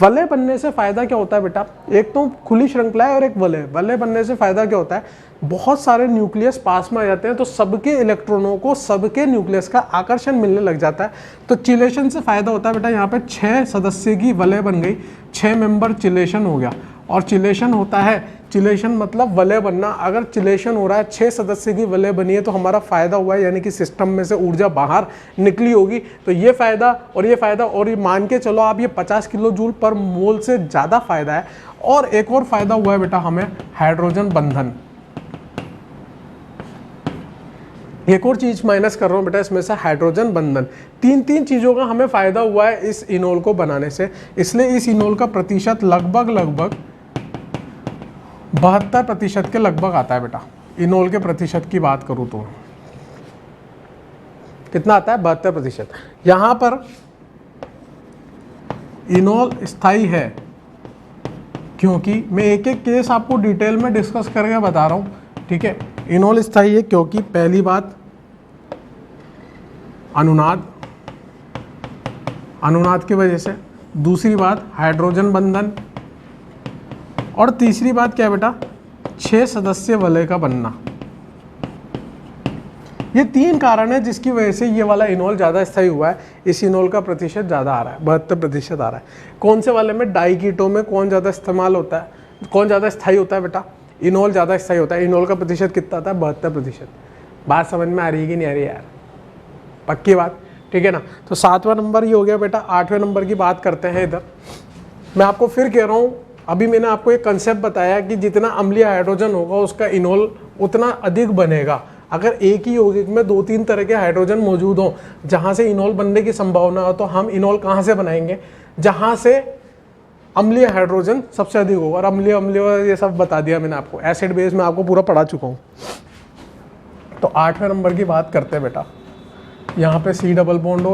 वलय बनने से फायदा क्या होता है बेटा, एक तो खुली श्रृंखला है और एक वलय। वलय बनने से फायदा क्या होता है, बहुत सारे न्यूक्लियस पास में आ जाते हैं, तो सबके इलेक्ट्रॉनों को सबके न्यूक्लियस का आकर्षण मिलने लग जाता है। तो चिलेशन से फायदा होता है बेटा, यहाँ पे 6 सदस्य की वलय बन गई, 6 मेंबर चिलेशन हो गया। और चिलेशन होता है, चिलेशन मतलब वलय बनना। अगर चिलेशन हो रहा है, 6 सदस्य की वलय बनी है, तो हमारा फायदा हुआ है, यानी कि सिस्टम में से ऊर्जा बाहर निकली होगी। तो ये फायदा और ये फायदा, और ये मान के चलो आप, ये 50 किलो जूल पर मोल से ज़्यादा फायदा है। और एक और फायदा हुआ है बेटा हमें, हाइड्रोजन बंधन। एक और चीज माइनस कर रहा हूं बेटा इसमें से, हाइड्रोजन बंधन। तीन चीजों का हमें फायदा हुआ है इस इनोल को बनाने से, इसलिए इस इनोल का प्रतिशत लगभग 72% के लगभग आता है बेटा। इनोल के प्रतिशत की बात करूं तो कितना आता है, 72%। यहां पर इनोल स्थायी है, क्योंकि मैं एक एक केस आपको डिटेल में डिस्कस करके बता रहा हूं, ठीक है। इनोल स्थायी है क्योंकि पहली बात अनुनाद की वजह से, दूसरी बात हाइड्रोजन बंधन, और तीसरी बात क्या है बेटा, 6 सदस्य वलय का बनना। ये 3 कारण है जिसकी वजह से ये वाला इनोल ज़्यादा स्थायी हुआ है। इस इनोल का प्रतिशत ज़्यादा आ रहा है, 72% आ रहा है। कौन से वाले में, डाइकीटो में कौन ज़्यादा इस्तेमाल होता है, कौन ज़्यादा स्थायी होता है बेटा, इनोल ज़्यादा स्थायी होता है। इनोल का प्रतिशत कितना आता है, 72%। बात समझ में आ रही है कि नहीं आ रही यार, पक्की बात, ठीक है ना। तो 7वां नंबर ये हो गया बेटा। 8वें नंबर की बात करते हैं। इधर मैं आपको फिर कह रहा हूँ, अभी मैंने आपको एक कंसेप्ट बताया कि जितना अम्लीय हाइड्रोजन होगा उसका इनोल उतना अधिक बनेगा। अगर एक ही यौगिक में 2-3 तरह के हाइड्रोजन मौजूद हों जहाँ से इनोल बनने की संभावना हो, तो हम इनोल कहाँ से बनाएंगे, जहाँ से अम्लीय हाइड्रोजन सबसे अधिक होगा। और अम्लीय ये सब बता दिया मैंने आपको, एसिड बेस में आपको पूरा पढ़ा चुका हूँ। तो 8वें नंबर की बात करते हैं बेटा। यहाँ पे C डबल बॉन्ड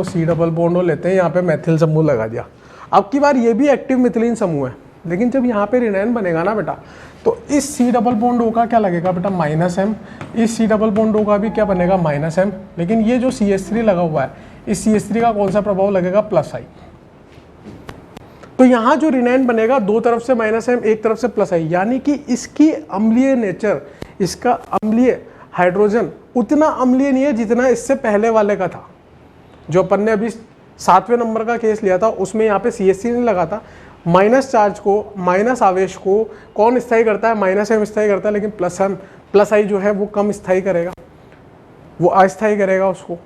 हो लेते हैं, यहाँ पे मैथिल समूह लगा दिया। अब की बार ये भी एक्टिव मिथिलीन समूह है, लेकिन जब यहाँ पे रिनाइन बनेगा ना बेटा, तो इस C डबल बॉन्ड O का क्या लगेगा बेटा, -M। इस C डबल बॉन्ड O का भी क्या बनेगा, -M। लेकिन ये जो CH3 लगा हुआ है, इस CH3 का कौन सा प्रभाव लगेगा, +I। तो यहाँ जो रिनाइन बनेगा, 2 तरफ से -M, एक तरफ से +I, यानी कि इसकी अम्लीय नेचर, इसका अम्लीय हाइड्रोजन उतना अम्लीय नहीं है जितना इससे पहले वाले का था। जो अपन ने अभी 7वें नंबर का केस लिया था, उसमें यहाँ पे CH3 नहीं लगा था। माइनस चार्ज को, माइनस आवेश को कौन स्थायी करता है, -M स्थायी करता है, लेकिन +I जो है वो कम स्थायी करेगा, वो अस्थायी करेगा उसको।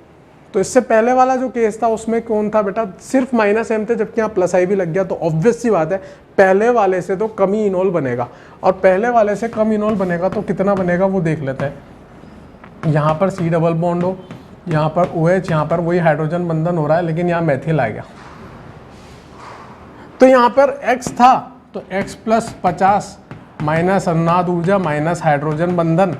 तो इससे पहले वाला जो केस था उसमें कौन था बेटा, सिर्फ -M थे, जबकि यहाँ +I भी लग गया। तो ऑब्वियस सी बात है, पहले वाले से तो कम ही इनोल बनेगा, और पहले वाले से कम इनोल बनेगा तो कितना बनेगा वो देख लेते हैं। यहाँ पर C डबल बॉन्ड हो, यहाँ पर OH, यहाँ पर वही हाइड्रोजन बंधन हो रहा है, लेकिन यहाँ मैथिल आ गया। तो यहाँ पर X था, तो X + 50 माइनस अनुनाद ऊर्जा माइनस हाइड्रोजन बंधन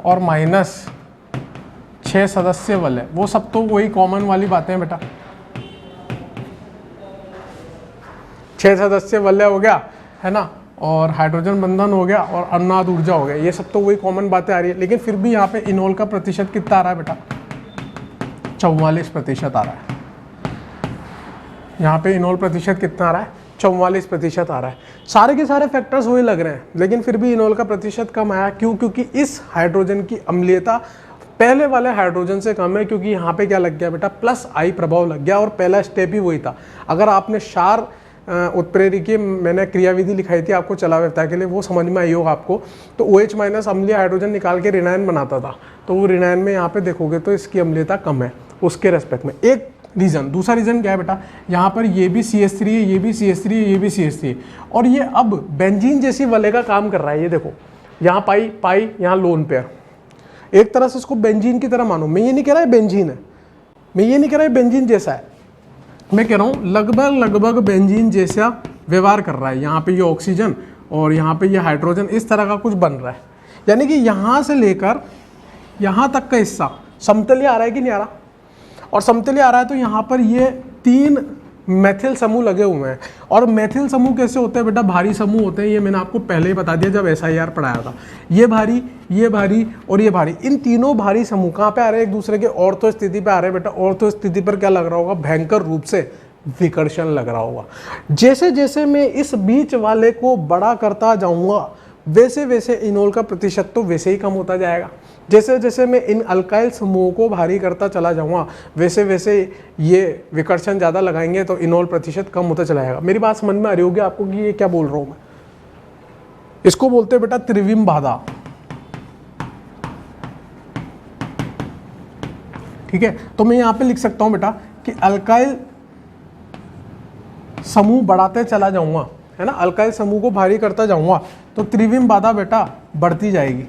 और -6 सदस्य वलय, वो सब तो वही कॉमन वाली बातें हैं बेटा। 6 सदस्य वलय हो गया है ना, और हाइड्रोजन बंधन हो गया, और अनुनाद ऊर्जा हो गया, ये सब तो वही कॉमन बातें आ रही है। लेकिन फिर भी यहाँ पे इनोल का प्रतिशत कितना आ रहा है बेटा, 44% आ रहा है। यहाँ पे इनोल प्रतिशत कितना आ रहा है, 44% आ रहा है। सारे के सारे फैक्टर्स वही लग रहे हैं, लेकिन फिर भी इनोल का प्रतिशत कम आया। क्यों, क्योंकि इस हाइड्रोजन की अम्लीयता पहले वाले हाइड्रोजन से कम है, क्योंकि यहाँ पे क्या लग गया बेटा, +I प्रभाव लग गया, और पहला स्टेप ही वही था। अगर आपने क्षार उत्प्रेरकी, मैंने क्रियाविधि लिखाई थी आपको चलाव्यता के लिए, वो समझ में आई होगा आपको। तो OH- अम्लीय हाइड्रोजन निकाल के रिनाइन बनाता था, तो वो रिनाइन में यहाँ पे देखोगे तो इसकी अम्लीयता कम है उसके रेस्पेक्ट में। एक रीज़न, दूसरा रीज़न क्या है बेटा, यहाँ पर ये भी CH3 है, ये भी CH3 है, ये भी CH3 है, और ये अब बेंजीन जैसी वलय का काम कर रहा है। ये देखो, यहाँ पाई पाई, यहाँ लोन पेयर। एक तरह से इसको बेंजीन की तरह मानो। मैं ये नहीं कह रहा है बेंजीन है, मैं ये नहीं कह रहा है बेंजीन जैसा है, मैं कह रहा हूँ लगभग लगभग बेंजीन जैसा व्यवहार कर रहा है। यहाँ पे ये ऑक्सीजन और यहाँ पे ये हाइड्रोजन, इस तरह का कुछ बन रहा है। यानी कि यहाँ से लेकर यहाँ तक का हिस्सा समतलीय आ रहा है कि नहीं आ रहा, और समतलीय आ रहा है तो यहाँ पर ये 3 मैथिल समूह लगे हुए हैं। और मैथिल समूह कैसे होते हैं बेटा, भारी समूह होते हैं। ये मैंने आपको पहले ही बता दिया जब SIR पढ़ाया था। ये भारी और ये भारी, इन तीनों भारी समूह कहाँ पे आ रहे हैं, एक दूसरे के ऑर्थो स्थिति पे आ रहे हैं बेटा। ऑर्थो स्थिति पर क्या लग रहा होगा, भयंकर रूप से विकर्षण लग रहा होगा। जैसे जैसे मैं इस बीच वाले को बड़ा करता जाऊंगा वैसे वैसे इनोल का प्रतिशत तो वैसे ही कम होता जाएगा। जैसे जैसे मैं इन अल्काइल समूहों को भारी करता चला जाऊंगा वैसे वैसे ये विकर्षण ज़्यादा लगाएंगे तो इनोल प्रतिशत कम होता चला जाएगा। मेरी बात समझ में आ रही होगी आपको कि ये क्या बोल रहा हूँ मैं। इसको बोलते हैं बेटा त्रिविम बाधा। ठीक है, तो मैं यहाँ पे लिख सकता हूँ बेटा कि अल्काइल समूह बढ़ाते चला जाऊंगा, है ना, अल्काइल समूह को भारी करता जाऊंगा तो त्रिविम बाधा बेटा बढ़ती जाएगी।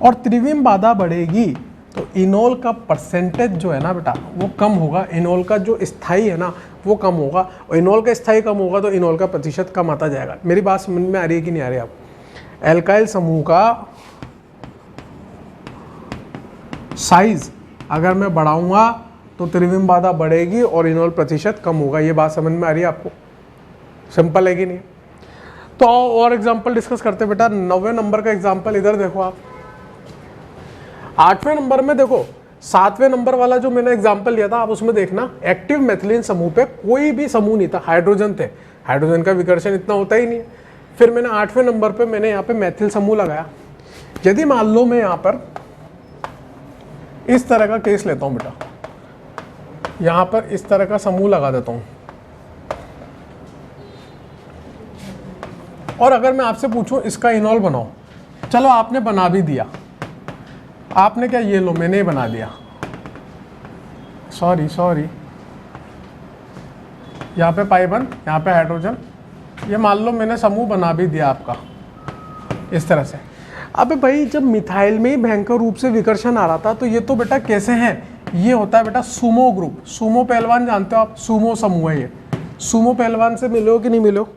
और त्रिविम बाधा बढ़ेगी तो इनोल का परसेंटेज जो है ना बेटा वो कम होगा। इनोल का जो स्थाई है ना वो कम होगा, और इनोल का स्थाई कम होगा तो इनोल का प्रतिशत कम आता जाएगा। मेरी बात समझ में आ रही है कि नहीं आ रही आपको। एल्काइल समूह का साइज अगर मैं बढ़ाऊंगा तो त्रिविम बाधा बढ़ेगी और इनोल प्रतिशत कम होगा। ये बात समझ में आ रही है आपको, सिंपल है कि नहीं। तो और एग्जांपल डिस्कस करते हैं बेटा। 9वें नंबर का एग्जांपल इधर देखो आप। 8वें नंबर में देखो 7वें नंबर वाला जो मैंने एग्जांपल लिया था आप उसमें देखना, एक्टिव मेथिलीन समूह पे कोई भी समूह नहीं था, हाइड्रोजन थे। हाइड्रोजन का विकर्षण इतना होता ही नहीं है। फिर मैंने 8वें नंबर पे मैंने यहाँ पे मैथिल समूह लगाया। यदि मान लो मैं यहाँ पर इस तरह का केस लेता हूँ बेटा, यहाँ पर इस तरह का समूह लगा देता हूँ, और अगर मैं आपसे पूछूं इसका इनोल बनाओ, चलो आपने बना भी दिया। आपने क्या, ये लो मैंने बना दिया, सॉरी यहाँ पे पाइबन, यहाँ पे हाइड्रोजन, ये मान लो मैंने समूह बना भी दिया आपका इस तरह से। अबे भाई जब मिथाइल में ही भयंकर रूप से विकर्षण आ रहा था तो ये तो बेटा कैसे है, ये होता है बेटा सुमो ग्रुप। सुमो पहलवान जानते हो आप, सुमो समूह है ये। सुमो पहलवान से मिले हो कि नहीं मिले हो,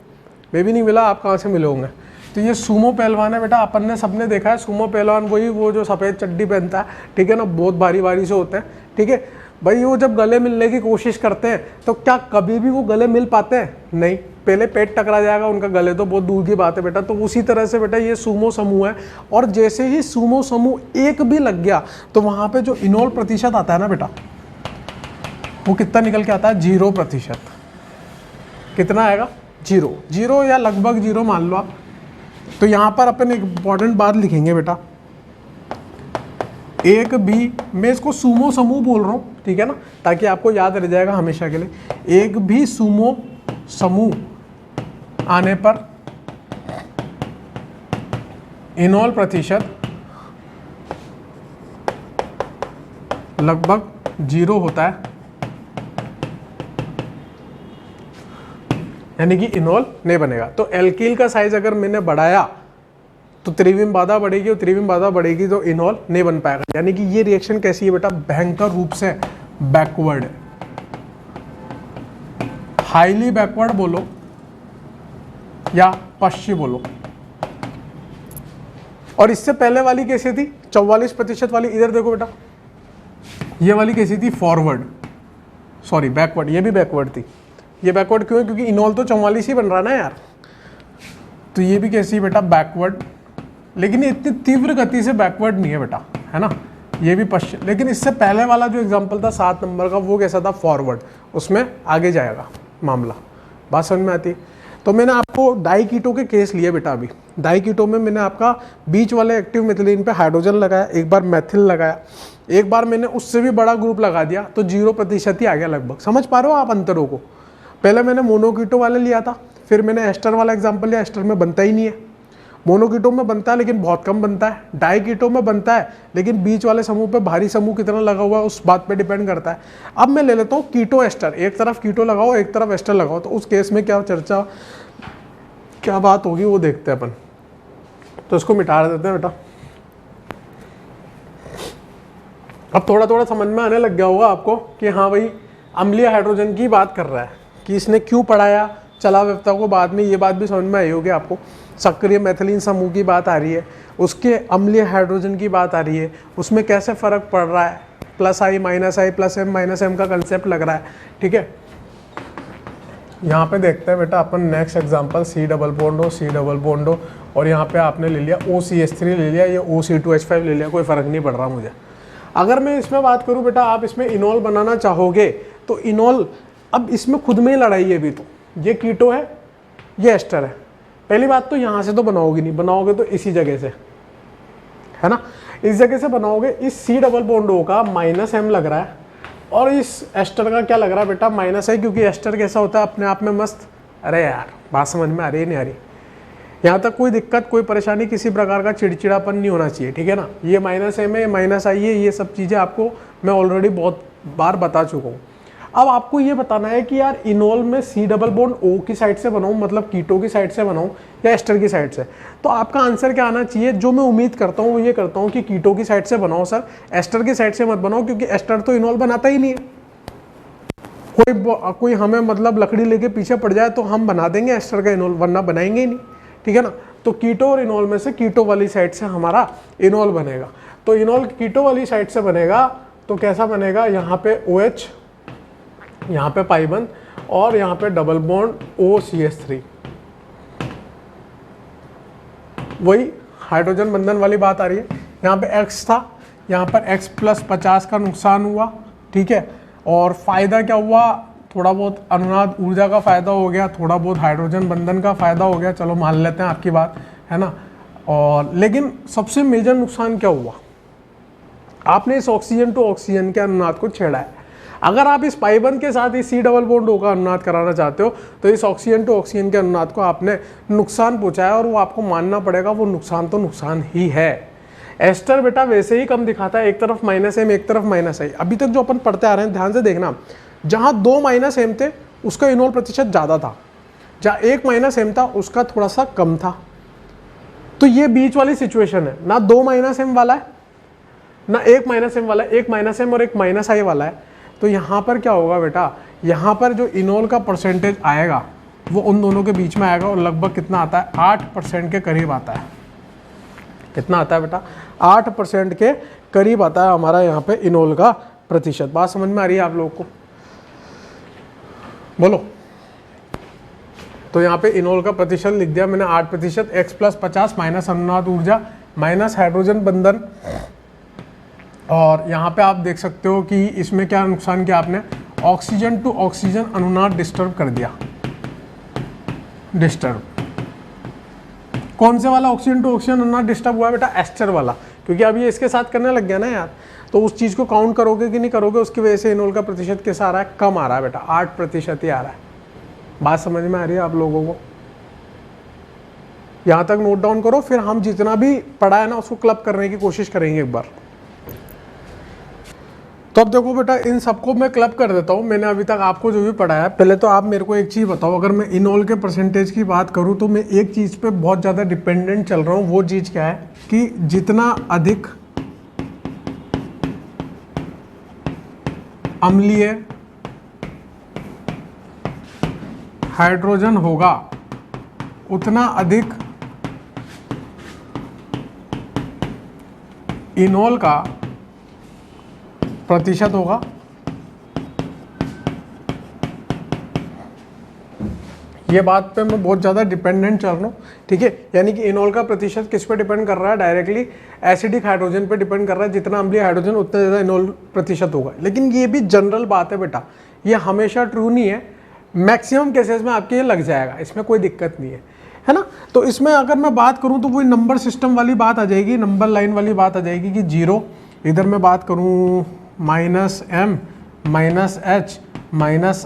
मैं भी नहीं मिला, आप कहाँ से मिले होंगे। तो ये सुमो पहलवान है बेटा, अपन ने सबने देखा है। सुमो पहलवान वही वो जो सफ़ेद चड्डी पहनता है, ठीक है ना, बहुत भारी भारी से होते हैं, ठीक है भाई। वो जब गले मिलने की कोशिश करते हैं तो क्या कभी भी वो गले मिल पाते हैं, नहीं, पहले पेट टकरा जाएगा उनका, गले तो बहुत दूर की बात है बेटा। तो उसी तरह से बेटा ये सुमो समूह है, और जैसे ही सुमो समूह एक भी लग गया तो वहाँ पे जो इनोल प्रतिशत आता है ना बेटा वो कितना निकल के आता है, 0%। कितना आएगा, 0 या लगभग 0 मान लो आप। तो यहाँ पर अपन एक इंपॉर्टेंट बात लिखेंगे बेटा, एक भी, मैं इसको सुमो समूह बोल रहा हूँ, ठीक है ना, ताकि आपको याद रह जाएगा हमेशा के लिए। एक भी सुमो समूह आने पर इनोल प्रतिशत लगभग 0 होता है, यानी कि इनोल नहीं बनेगा। तो एल्कील का साइज अगर मैंने बढ़ाया तो त्रिविम बाधा बढ़ेगी, और त्रिविम बाधा बढ़ेगी तो इनोल नहीं बन पाएगा। यानी कि ये रिएक्शन कैसी है बेटा, भयंकर रूप से बैकवर्ड है, हाईली बैकवर्ड बोलो या पश्चिम बोलो। और इससे पहले वाली कैसी थी, 44% वाली, इधर देखो बेटा, ये वाली कैसी थी, फॉरवर्ड, सॉरी बैकवर्ड, ये भी बैकवर्ड थी। ये बैकवर्ड क्यों है, क्योंकि इनोल तो 44 ही बन रहा ना यार। तो ये भी कैसी है बेटा, बैकवर्ड, लेकिन ये इतनी तीव्र गति से बैकवर्ड नहीं है बेटा, है ना, ये भी पश्चिम। लेकिन इससे पहले वाला जो एग्जांपल था 7 नंबर का, वो कैसा था, फॉरवर्ड, उसमें आगे जाएगा मामला। बात समझ में आती। तो मैंने आपको डाई कीटो के केस लिए बेटा। अभी डाई कीटो में मैंने आपका बीच वाले एक्टिव मेथिलीन पे हाइड्रोजन लगाया, एक बार मैथिल लगाया, एक बार मैंने उससे भी बड़ा ग्रुप लगा दिया, तो 0% ही आ गया लगभग। समझ पा रहे हो आप अंतरों को। पहले मैंने मोनोकीटो वाले लिया था, फिर मैंने एस्टर वाला एग्जाम्पल लिया। एस्टर में बनता ही नहीं है, मोनोकीटो में बनता है लेकिन बहुत कम बनता है, डाईकीटो में बनता है लेकिन बीच वाले समूह पे भारी समूह कितना लगा हुआ है उस बात पे डिपेंड करता है। अब मैं ले लेता हूँ कीटो एस्टर, एक तरफ कीटो लगाओ एक तरफ एस्टर लगाओ, तो उस केस में क्या चर्चा, क्या बात होगी वो देखते हैं अपन। तो इसको मिटा देते हैं बेटा। अब थोड़ा थोड़ा समझ में आने लग गया होगा आपको कि हाँ भाई अम्लीय हाइड्रोजन की बात कर रहा है कि इसने क्यों पढ़ाया चला व्यवस्था को, बाद में ये बात भी समझ में आई होगी आपको। सक्रिय मेथिलीन समूह की बात आ रही है, उसके अम्लीय हाइड्रोजन की बात आ रही है, उसमें कैसे फ़र्क पड़ रहा है, प्लस आई प्लस एम माइनस एम का कंसेप्ट लग रहा है, ठीक है। यहाँ पे देखते हैं बेटा अपन next example, C double bond हो और यहाँ पे आपने ले लिया OCH3 ले लिया, ये OC2H5 ले लिया, कोई फ़र्क नहीं पड़ रहा मुझे। अगर मैं इसमें बात करूँ बेटा, आप इसमें इनॉल बनाना चाहोगे तो इनॉल, अब इसमें खुद में ही लड़ाई है भी, तो ये कीटो है ये एस्टर है। पहली बात तो यहाँ से तो बनाओगे नहीं, बनाओगे तो इसी जगह से, है ना, इस जगह से बनाओगे। इस C डबल बॉन्ड O का -M लग रहा है और इस एस्टर का क्या लग रहा है बेटा -I, क्योंकि एस्टर कैसा होता है अपने आप में मस्त। अरे यार बात समझ में आ रही है नहीं आ रही? यहाँ तक कोई दिक्कत कोई परेशानी किसी प्रकार का चिड़चिड़ापन नहीं होना चाहिए, ठीक है ना। ये -M है -I है, ये सब चीज़ें आपको मैं ऑलरेडी बहुत बार बता चुका हूँ। अब आपको ये बताना है कि यार इनॉल में C डबल बॉन्ड O की साइड से बनाऊँ, मतलब कीटो की साइड से बनाऊँ या एस्टर की साइड से, तो आपका आंसर क्या आना चाहिए? जो मैं उम्मीद करता हूँ वो ये करता हूँ कि कीटो की साइड से बनाओ सर, एस्टर की साइड से मत बनाओ, क्योंकि एस्टर तो इनॉल बनाता ही नहीं है। कोई हमें मतलब लकड़ी लेके पीछे पड़ जाए तो हम बना देंगे एस्टर का इनॉल, वरना बनाएंगे ही नहीं, ठीक है ना। तो कीटो और इनॉल में से कीटो वाली साइड से हमारा इनॉल बनेगा। तो इनॉल कीटो वाली साइड से बनेगा तो कैसा बनेगा? यहाँ पे OH, यहाँ पे पाई बंद और यहाँ पे डबल बॉन्ड OCH3। वही हाइड्रोजन बंधन वाली बात आ रही है। यहाँ पे X था, यहाँ पर X+50 का नुकसान हुआ, ठीक है। और फायदा क्या हुआ? थोड़ा बहुत अनुनाद ऊर्जा का फायदा हो गया, थोड़ा बहुत हाइड्रोजन बंधन का फायदा हो गया, चलो मान लेते हैं आपकी बात, है ना। और लेकिन सबसे मेजर नुकसान क्या हुआ? आपने इस ऑक्सीजन टू ऑक्सीजन के अनुनाद को छेड़ा है। अगर आप इस पाइबंद के साथ इस C डबल बॉन्ड O का अनुनाद कराना चाहते हो तो इस ऑक्सीजन टू ऑक्सीजन के अनुनाद को आपने नुकसान पहुंचाया, और वो आपको मानना पड़ेगा, वो नुकसान तो नुकसान ही है। एस्टर बेटा वैसे ही कम दिखाता है, एक तरफ -M एक तरफ -I। अभी तक जो अपन पढ़ते आ रहे हैं ध्यान से देखना, जहाँ 2 -M थे उसका इनॉल प्रतिशत ज़्यादा था, जहाँ 1 -M था उसका थोड़ा सा कम था। तो ये बीच वाली सिचुएशन है, ना 2 -M वाला है ना 1 -M वाला है, 1 -M और 1 -I वाला है। तो यहाँ पर क्या होगा बेटा, यहाँ पर जो इनॉल का परसेंटेज आएगा वो उन दोनों के बीच में आएगा, और लगभग कितना आता है? 8% के करीब आता है। कितना आता है बेटा? 8% के करीब आता है हमारा यहाँ पे इनॉल का प्रतिशत। बात समझ में आ रही है आप लोगों को? बोलो। तो यहाँ पे इनॉल का प्रतिशत लिख दिया मैंने 8%, X+50 माइनस अनुनाद ऊर्जा माइनस हाइड्रोजन बंधन। और यहाँ पे आप देख सकते हो कि इसमें क्या नुकसान किया आपने? ऑक्सीजन टू ऑक्सीजन अनुनाद डिस्टर्ब कर दिया। डिस्टर्ब कौन से वाला ऑक्सीजन टू ऑक्सीजन अनुनाद डिस्टर्ब हुआ बेटा? एस्टर वाला, क्योंकि अब ये इसके साथ करने लग गया ना यार, तो उस चीज़ को काउंट करोगे कि नहीं करोगे, उसकी वजह से इनॉल का प्रतिशत कैसा आ रहा है? कम आ रहा है बेटा, 8% ही आ रहा है। बात समझ में आ रही है आप लोगों को? यहाँ तक नोट डाउन करो, फिर हम जितना भी पढ़ा है ना उसको क्लब करने की कोशिश करेंगे एक बार। तो अब देखो बेटा, इन सबको मैं क्लब कर देता हूँ। मैंने अभी तक आपको जो भी पढ़ाया है, पहले तो आप मेरे को एक चीज़ बताओ, अगर मैं इनॉल के परसेंटेज की बात करूँ तो मैं एक चीज़ पे बहुत ज़्यादा डिपेंडेंट चल रहा हूँ। वो चीज़ क्या है कि जितना अधिक अम्लीय हाइड्रोजन होगा उतना अधिक इनॉल का प्रतिशत होगा। ये बात पे मैं बहुत ज़्यादा डिपेंडेंट चल रहा हूँ, ठीक है। यानी कि इनॉल का प्रतिशत किस पे डिपेंड कर रहा है? डायरेक्टली एसिडिक हाइड्रोजन पे डिपेंड कर रहा है। जितना अम्लीय हाइड्रोजन उतना ज़्यादा इनॉल प्रतिशत होगा। लेकिन ये भी जनरल बात है बेटा, ये हमेशा ट्रू नहीं है। मैक्सिमम केसेस में आपके ये लग जाएगा, इसमें कोई दिक्कत नहीं है ना। तो इसमें अगर मैं बात करूँ तो वही नंबर सिस्टम वाली बात आ जाएगी, नंबर लाइन वाली बात आ जाएगी कि 0, इधर मैं बात करूँ -M -H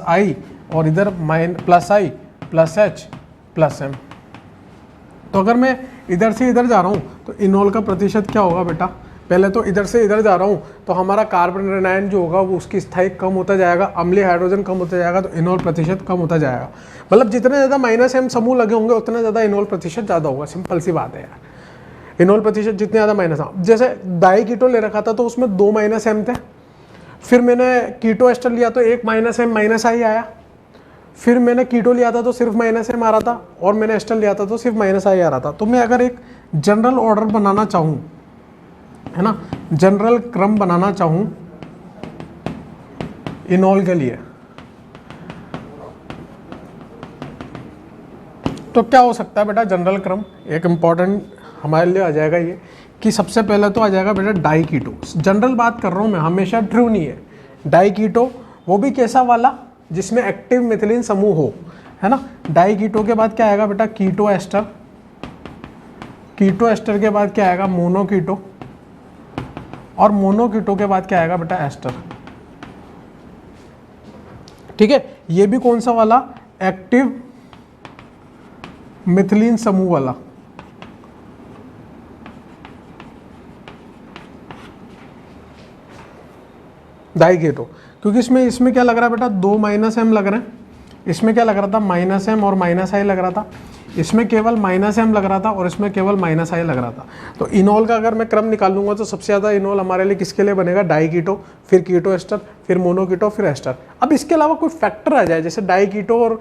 -I, और इधर +I +H +M। तो अगर मैं इधर से इधर जा रहा हूँ तो इनॉल का प्रतिशत क्या होगा बेटा? पहले तो इधर से इधर जा रहा हूँ तो हमारा कार्बन रेनायन जो होगा वो उसकी स्थायी कम होता जाएगा, अम्लीय हाइड्रोजन कम होता जाएगा, तो इनॉल प्रतिशत कम होता जाएगा। मतलब जितने ज़्यादा -M समूह लगे होंगे उतना ज़्यादा इनॉल प्रतिशत ज़्यादा होगा। सिंपल सी बात है यार। इनोल प्रतिशत जितने ज़्यादा माइनस, जैसे डाई कीटो ले रखा था तो उसमें 2 माइनस एम थे, फिर मैंने कीटो एस्टर लिया तो 1 माइनस एम माइनस आई आया, फिर मैंने कीटो लिया था तो सिर्फ माइनस एम आ रहा था, और मैंने एस्टर लिया था तो सिर्फ माइनस आई आ रहा था। तो मैं अगर एक जनरल ऑर्डर बनाना चाहूँ, है ना, जनरल क्रम बनाना चाहूँ इनोल के लिए, तो क्या हो सकता है बेटा जनरल क्रम? एक इम्पॉर्टेंट हमारे लिए आ जाएगा ये कि सबसे पहले तो आ जाएगा बेटा डाई कीटो। जनरल बात कर रहा हूँ मैं, हमेशा ट्रू नहीं है। डाई कीटो वो भी कैसा वाला, जिसमें एक्टिव मिथिलीन समूह हो, है ना। डाई कीटो के बाद क्या आएगा बेटा कीटो एस्टर, कीटो एस्टर के बाद क्या आएगा मोनो कीटो, और मोनो कीटो के बाद क्या आएगा बेटा एस्टर। ठीक है, ये भी कौन सा वाला, एक्टिव मिथिलीन समूह वाला। डाई कीटो, क्योंकि इसमें क्या लग रहा है बेटा 2 माइनस एम लग रहे हैं, इसमें क्या लग रहा था माइनस एम और माइनस आई लग रहा था, इसमें केवल माइनस एम लग रहा था और इसमें केवल माइनस आई लग रहा था। तो इनोल का अगर मैं क्रम निकालूंगा तो सबसे ज़्यादा इनोल हमारे लिए किसके लिए बनेगा, डाई कीटो, फिर कीटो एस्टर, फिर मोनो कीटो, फिर एस्टर। अब इसके अलावा कोई फैक्टर आ जाए, जैसे डाई कीटो और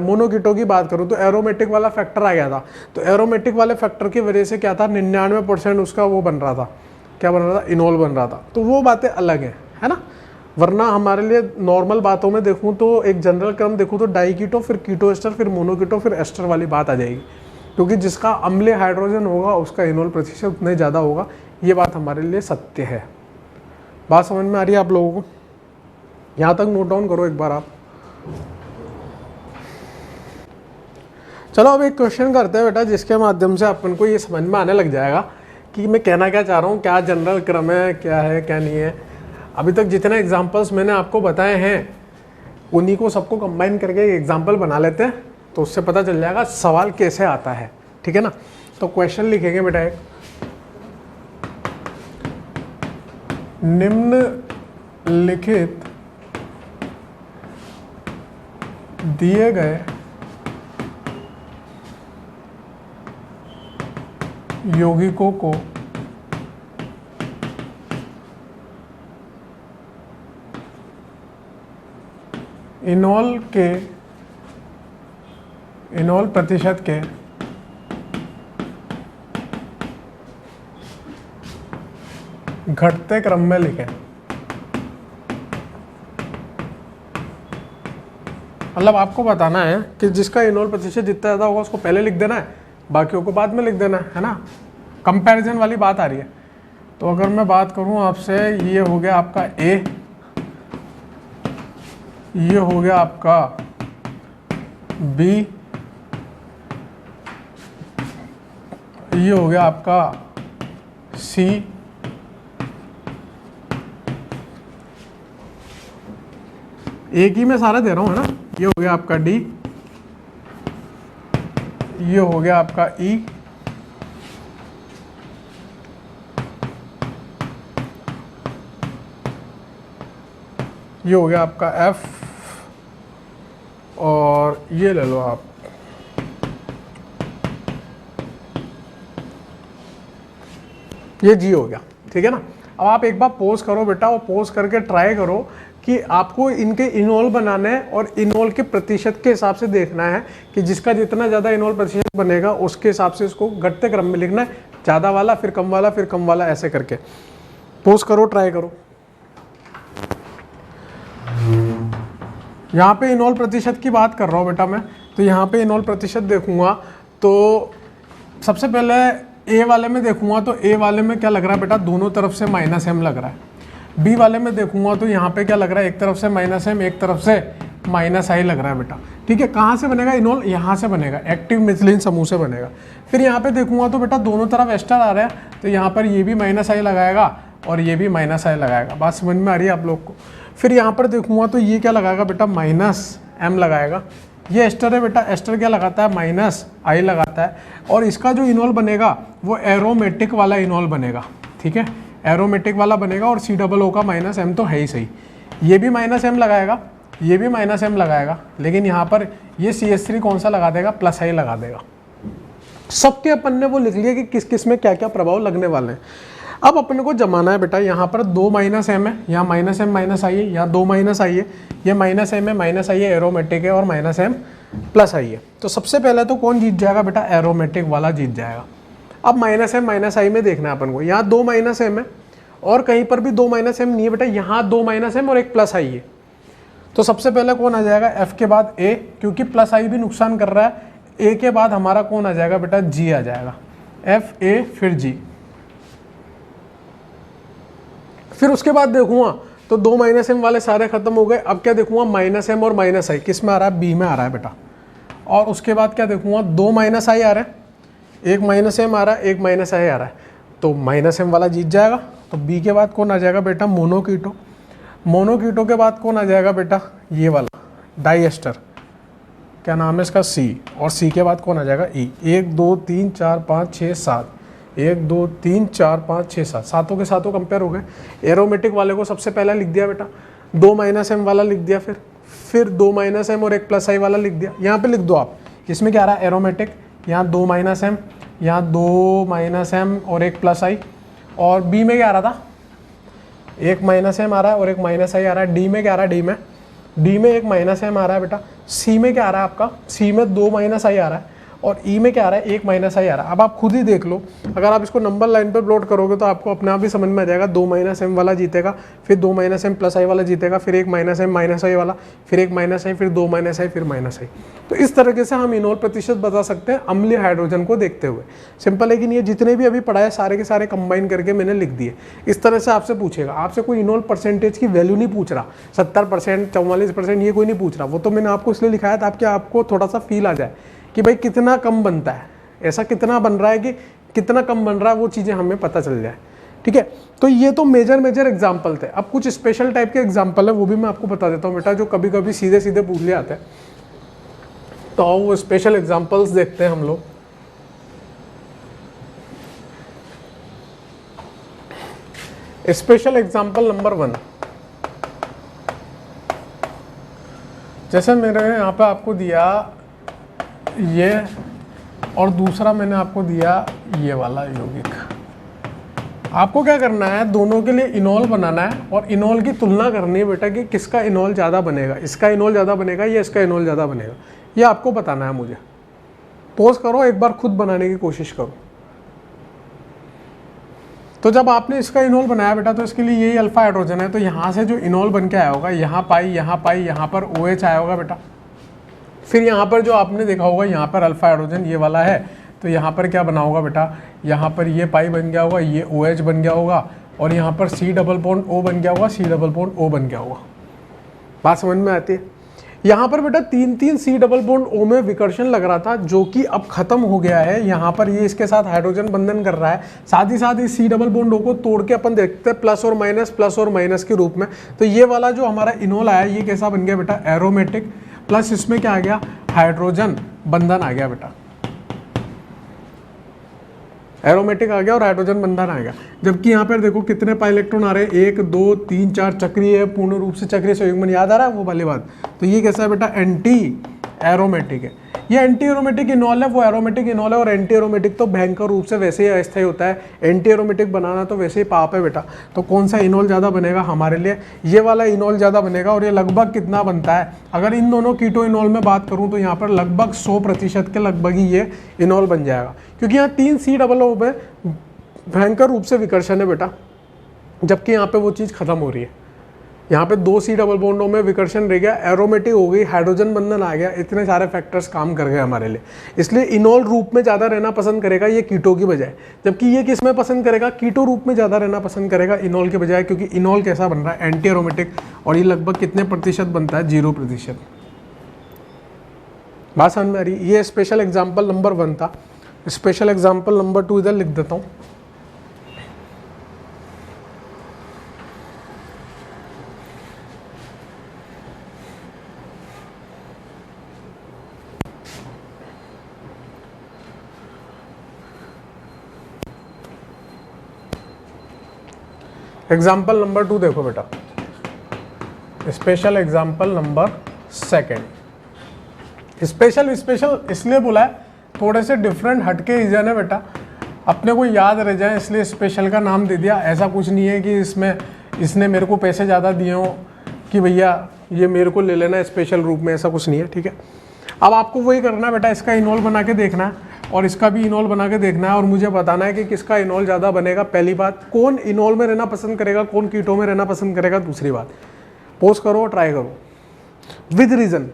मोनो कीटो की बात करूँ तो एरोमेटिक वाला फैक्टर आ गया था, तो एरोमेटिक वाले फैक्टर की वजह से क्या था 99% उसका वो बन रहा था, क्या बन रहा था, इनोल बन रहा था। तो वो बातें अलग हैं, है ना। वरना हमारे लिए नॉर्मल बातों में देखूं तो एक जनरल क्रम देखूं तो डाई कीटो, फिर कीटो एस्टर, फिर मोनो कीटो, फिर एस्टर वाली बात आ जाएगी, क्योंकि जिसका अम्लीय हाइड्रोजन होगा उसका इनोल प्रतिशत उतना ही ज़्यादा होगा। ये बात हमारे लिए सत्य है। बात समझ में आ रही है आप लोगों को? यहाँ तक नोट डाउन करो एक बार आप। चलो अब एक क्वेश्चन करते हैं बेटा, जिसके माध्यम से अपन को ये समझ में आने लग जाएगा कि मैं कहना क्या चाह रहा हूँ, क्या जनरल क्रम है, क्या है क्या नहीं है। अभी तक जितने एग्जाम्पल्स मैंने आपको बताए हैं उन्हीं को सबको कंबाइन करके एक एग्जाम्पल बना लेते हैं, तो उससे पता चल जाएगा सवाल कैसे आता है। ठीक है ना। तो क्वेश्चन लिखेंगे बेटा एक, निम्नलिखित दिए गए यौगिकों को इनोल प्रतिशत के घटते क्रम में लिखें। मतलब आपको बताना है कि जिसका इनोल प्रतिशत जितना ज़्यादा होगा उसको पहले लिख देना है, बाकियों को बाद में लिख देना है ना। कंपैरिजन वाली बात आ रही है। तो अगर मैं बात करूं आपसे, ये हो गया आपका ए, ये हो गया आपका बी, ये हो गया आपका सी, एक ही में सारा दे रहा हूं, है ना। ये हो गया आपका डी, ये हो गया आपका ई, ये हो गया आपका एफ, और ये ले लो आप ये जी हो गया। ठीक है ना। अब आप एक बार पोज करो बेटा, और पोज करके ट्राई करो कि आपको इनके इनोल बनाने हैं और इनोल के प्रतिशत के हिसाब से देखना है कि जिसका जितना ज़्यादा इनोल प्रतिशत बनेगा उसके हिसाब से इसको घटते क्रम में लिखना है, ज़्यादा वाला फिर कम वाला फिर कम वाला, ऐसे करके। पोज करो, ट्राई करो। यहाँ पे इनोल प्रतिशत की बात कर रहा हूँ बेटा मैं, तो यहाँ पे इनोल प्रतिशत देखूंगा तो सबसे पहले ए वाले में देखूंगा तो ए वाले में क्या लग रहा है बेटा, दोनों तरफ से माइनस एम लग रहा है। बी वाले में देखूंगा तो यहाँ पे क्या लग रहा है, एक तरफ से माइनस एम, एक तरफ से माइनस आई लग रहा है बेटा। ठीक है, कहाँ से बनेगा इनोल, यहाँ से बनेगा, एक्टिव मिथिलीन समूह से बनेगा। फिर यहाँ पे देखूंगा तो बेटा दोनों तरफ एस्टर आ रहा है, तो यहाँ पर ये भी माइनस आई लगाएगा और ये भी माइनस आई लगाएगा। बात समझ में आ रही है आप लोग को? फिर यहाँ पर देखूंगा तो ये क्या लगाएगा बेटा, माइनस एम लगाएगा। ये एस्टर है बेटा, एस्टर क्या लगाता है, माइनस आई लगाता है, और इसका जो इनोल बनेगा वो एरोमेटिक वाला इनोल बनेगा। ठीक है, एरोमेटिक वाला बनेगा, और COO का माइनस एम तो है ही सही। ये भी माइनस एम लगाएगा, ये भी माइनस एम लगाएगा, लेकिन यहाँ पर ये CH3 कौन सा लगा देगा, प्लस आई लगा देगा। सबके अपन ने वो लिख लिया कि किस किस में क्या क्या प्रभाव लगने वाले हैं। अब अपने को जमाना है बेटा, यहाँ पर 2 माइनस एम है, यहाँ माइनस एम माइनस आई है, यहाँ 2 माइनस आई है, ये माइनस एम है माइनस आई है, एरोमेटिक है, और माइनस एम प्लस आई है। तो सबसे पहले तो कौन जीत जाएगा बेटा, एरोमेटिक वाला जीत जाएगा। अब माइनस एम माइनस आई में देखना है अपन को, यहाँ 2 माइनस एम है और कहीं पर भी 2 माइनस एम नहीं है बेटा, यहाँ 2 माइनस एम और एक प्लस आई है। तो सबसे पहले कौन आ जाएगा, एफ के बाद ए, क्योंकि प्लस आई भी नुकसान कर रहा है। ए के बाद हमारा कौन आ जाएगा बेटा, जी आ जाएगा, एफ ए फिर जी। फिर उसके बाद देखूंगा तो 2 माइनस एम वाले सारे खत्म हो गए। अब क्या देखूंगा, माइनस एम और माइनस आई किस में आ रहा है, बी में आ रहा है बेटा। और उसके बाद क्या देखूंगा, 2 माइनस आई आ रहा है, एक माइनस एम आ रहा है, एक माइनस आई आ रहा है, तो माइनस एम वाला जीत जाएगा। तो बी के बाद कौन आ जाएगा बेटा, मोनोकीटो। मोनोकीटो के बाद कौन आ जाएगा बेटा, ये वाला डाइएस्टर, क्या नाम है इसका, सी। और सी के बाद कौन आ जाएगा, ई। 1 2 3 4 5 6 7, 1 2 3 4 5 6 7, सातों के सातों कंपेयर हो गए। एरोमेटिक वाले को सबसे पहले लिख दिया बेटा, 2 माइनस एम वाला लिख दिया, फिर 2 माइनस एम और एक प्लस आई वाला लिख दिया। यहाँ पे लिख दो आप, इसमें क्या आ रहा है, एरोमेटिक, यहाँ 2 माइनस एम, यहाँ 2 माइनस एम और एक प्लस आई। और बी में क्या आ रहा था, एक माइनस एम आ रहा है और एक माइनस आई आ रहा है। डी में क्या आ रहा है, डी में एक माइनस एम आ रहा है बेटा। सी में क्या आ रहा है आपका, सी में 2 माइनस आई आ रहा है। और ई में क्या आ रहा है, 1 माइनस आई आ रहा है। अब आप खुद ही देख लो, अगर आप इसको नंबर लाइन पे प्लॉट करोगे तो आपको अपने आप ही समझ में आ जाएगा। 2 माइनस एम वाला जीतेगा, फिर 2 माइनस एम प्लस आई वाला जीतेगा, फिर 1 माइनस एम माइनस आई वाला, फिर 1 माइनस आई, फिर 2 माइनस आई, फिर माइनस आई। तो इस तरीके से हम इनोल प्रतिशत बता सकते हैं अम्लीय हाइड्रोजन को देखते हुए। सिंपल है कि नहीं, ये जितने भी अभी पढ़ा है सारे के सारे कंबाइन करके मैंने लिख दिए। इस तरह से आपसे पूछेगा, आपसे कोई इनोल परसेंटेज की वैल्यू नहीं पूछ रहा, 70% 44% ये कोई नहीं पूछ रहा। वो तो मैंने आपको इसलिए लिखाया ताकि आपको थोड़ा सा फील आ जाए कि भाई कितना कम बनता है, ऐसा कितना बन रहा है कि कितना कम बन रहा है, वो चीज़ें हमें पता चल जाए। ठीक है, तो ये तो मेजर एग्जाम्पल थे। अब कुछ स्पेशल टाइप के एग्जाम्पल है, वो भी मैं आपको बता देता हूँ बेटा, जो कभी कभी सीधे सीधे पूछ ले आते हैं। तो आओ वो स्पेशल एग्जाम्पल्स देखते हैं हम लोग। स्पेशल एग्जाम्पल नंबर 1, जैसे मेरे यहाँ पे आपको दिया ये, और दूसरा मैंने आपको दिया ये वाला यौगिक। आपको क्या करना है, दोनों के लिए इनोल बनाना है और इनोल की तुलना करनी है बेटा कि किसका इनोल ज़्यादा बनेगा, इसका इनोल ज़्यादा बनेगा या इसका इनोल ज़्यादा बनेगा, ये आपको बताना है मुझे। पॉज करो, एक बार खुद बनाने की कोशिश करो। तो जब आपने इसका इनोल बनाया बेटा, तो इसके लिए यही अल्फा हाइड्रोजन है, तो यहाँ से जो इनोल बन के आया होगा, यहाँ पाई, यहाँ पर OH आया होगा बेटा। फिर यहाँ पर जो आपने देखा होगा, यहाँ पर अल्फा हाइड्रोजन ये वाला है, तो यहाँ पर क्या बना होगा बेटा, यहाँ पर ये पाई बन गया होगा, ये OH बन गया होगा, और यहाँ पर C डबल बॉन्ड O बन गया होगा, C डबल बॉन्ड O बन गया होगा। बात समझ में आती है। यहाँ पर बेटा 3 C डबल बॉन्ड O में विकर्षण लग रहा था, जो कि अब खत्म हो गया है। यहाँ पर ये इसके साथ हाइड्रोजन बंधन कर रहा है, साथ ही साथ इस C डबल बॉन्ड O को तोड़ के अपन देखते हैं प्लस और माइनस के रूप में। तो ये वाला जो हमारा इनोल आया, ये कैसा बन गया बेटा, एरोमेटिक, प्लस इसमें क्या आ गया, हाइड्रोजन बंधन आ गया बेटा। एरोमेटिक आ गया और हाइड्रोजन बंधन आ गया। जबकि यहाँ पर देखो कितने पाई इलेक्ट्रॉन आ रहे हैं, 1 2 3 4, चक्रीय है, पूर्ण रूप से चक्रीय संयुग्मन, याद आ रहा है वो वाली बात। तो ये कैसा है बेटा, एंटी एरोमेटिक है। ये एंटी एरोमेटिक इनोल है, वो एरोमेटिक इनोल है। और एंटी एरोमेटिक तो भयंकर रूप से वैसे ही अस्थायी होता है, एंटी एरोमेटिक बनाना तो वैसे ही पाप है बेटा। तो कौन सा इनोल ज़्यादा बनेगा हमारे लिए, ये वाला इनोल ज़्यादा बनेगा। और ये लगभग कितना बनता है, अगर इन दोनों कीटो इनोल में बात करूँ तो यहाँ पर लगभग 100% के लगभग ही ये इनोल बन जाएगा, क्योंकि यहाँ 3 C डबल O में भयंकर रूप से विकर्षण है बेटा, जबकि यहाँ पे वो चीज़ खत्म हो रही है। यहाँ पे 2 C डबल बॉन्डों में विकर्षण रह गया, एरोमेटिक हो गई, हाइड्रोजन बंधन आ गया, इतने सारे फैक्टर्स काम कर गए हमारे लिए। इसलिए इनोल रूप में ज़्यादा रहना पसंद करेगा ये कीटो की बजाय, जबकि ये किस में पसंद करेगा, कीटो रूप में ज़्यादा रहना पसंद करेगा इनोल के बजाय, क्योंकि इनोल कैसा बन रहा है, एंटी एरोमेटिक। और ये लगभग कितने प्रतिशत बनता है, 0%। बात समझ में आ रही। ये स्पेशल एग्जाम्पल नंबर 1 था। स्पेशल एग्जाम्पल नंबर 2 इधर लिख देता हूँ। एग्जाम्पल नंबर 2 देखो बेटा, स्पेशल एग्जाम्पल नंबर 2। स्पेशल इसलिए बोला है थोड़े से डिफरेंट हटके रीजन है बेटा, अपने को याद रह जाए इसलिए स्पेशल का नाम दे दिया। ऐसा कुछ नहीं है कि इसमें इसने मेरे को पैसे ज़्यादा दिए हों कि भैया ये मेरे को ले लेना स्पेशल रूप में, ऐसा कुछ नहीं है, ठीक है। अब आपको वही करना है बेटा, इसका इनोल बना के देखना है और इसका भी इनोल बना के देखना है और मुझे बताना है कि किसका इनोल ज़्यादा बनेगा। पहली बात, कौन इनोल में रहना पसंद करेगा, कौन कीटो में रहना पसंद करेगा। दूसरी बात, पोस्ट करो, ट्राई करो विद रीज़न।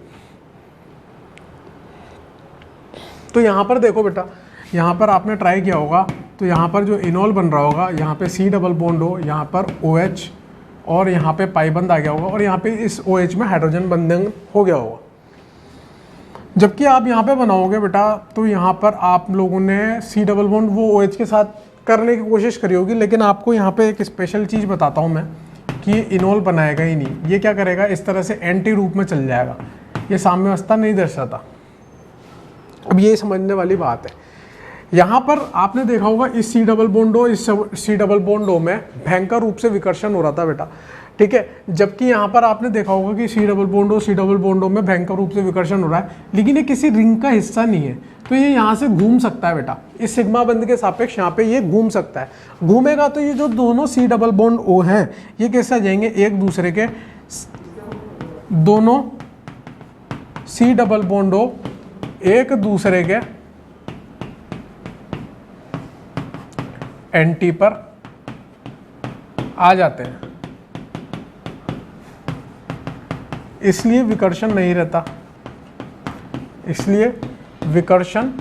तो यहाँ पर देखो बेटा, यहाँ पर आपने ट्राई किया होगा तो यहाँ पर जो इनोल बन रहा होगा, यहाँ पे C डबल बॉन्ड हो, यहाँ पर OH और यहाँ पे पाइबंद आ गया होगा और यहाँ पे इस OH में हाइड्रोजन बंधन हो गया होगा। जबकि आप यहाँ पे बनाओगे बेटा तो यहाँ पर आप लोगों ने C डबल बॉन्ड वो OH के साथ करने की कोशिश करी होगी, लेकिन आपको यहाँ पे एक स्पेशल चीज़ बताता हूँ मैं कि ये इनोल बनाएगा ही नहीं। ये क्या करेगा, इस तरह से एंटी रूप में चल जाएगा, ये साम्यावस्था नहीं दर्शाता। अब ये समझने वाली बात है। यहाँ पर आपने देखा होगा इस C डबल बॉन्ड O, इस C डबल बॉन्ड O में भयंकर रूप से विकर्षण हो रहा था बेटा, ठीक है। जबकि यहाँ पर आपने देखा होगा कि C डबल बॉन्ड O में भयंकर रूप से विकर्षण हो रहा है, लेकिन ये किसी रिंग का हिस्सा नहीं है, तो ये यहाँ से घूम सकता है बेटा। इस सिग्मा बंध के सापेक्ष यहाँ पे ये घूम सकता है। घूमेगा तो ये जो दोनों C डबल बॉन्ड O हैं ये कैसे आ जाएंगे, एक दूसरे के, दोनों C डबल बॉन्ड O एक दूसरे के एंटी पर आ जाते हैं, इसलिए विकर्षण नहीं रहता, इसलिए विकर्षण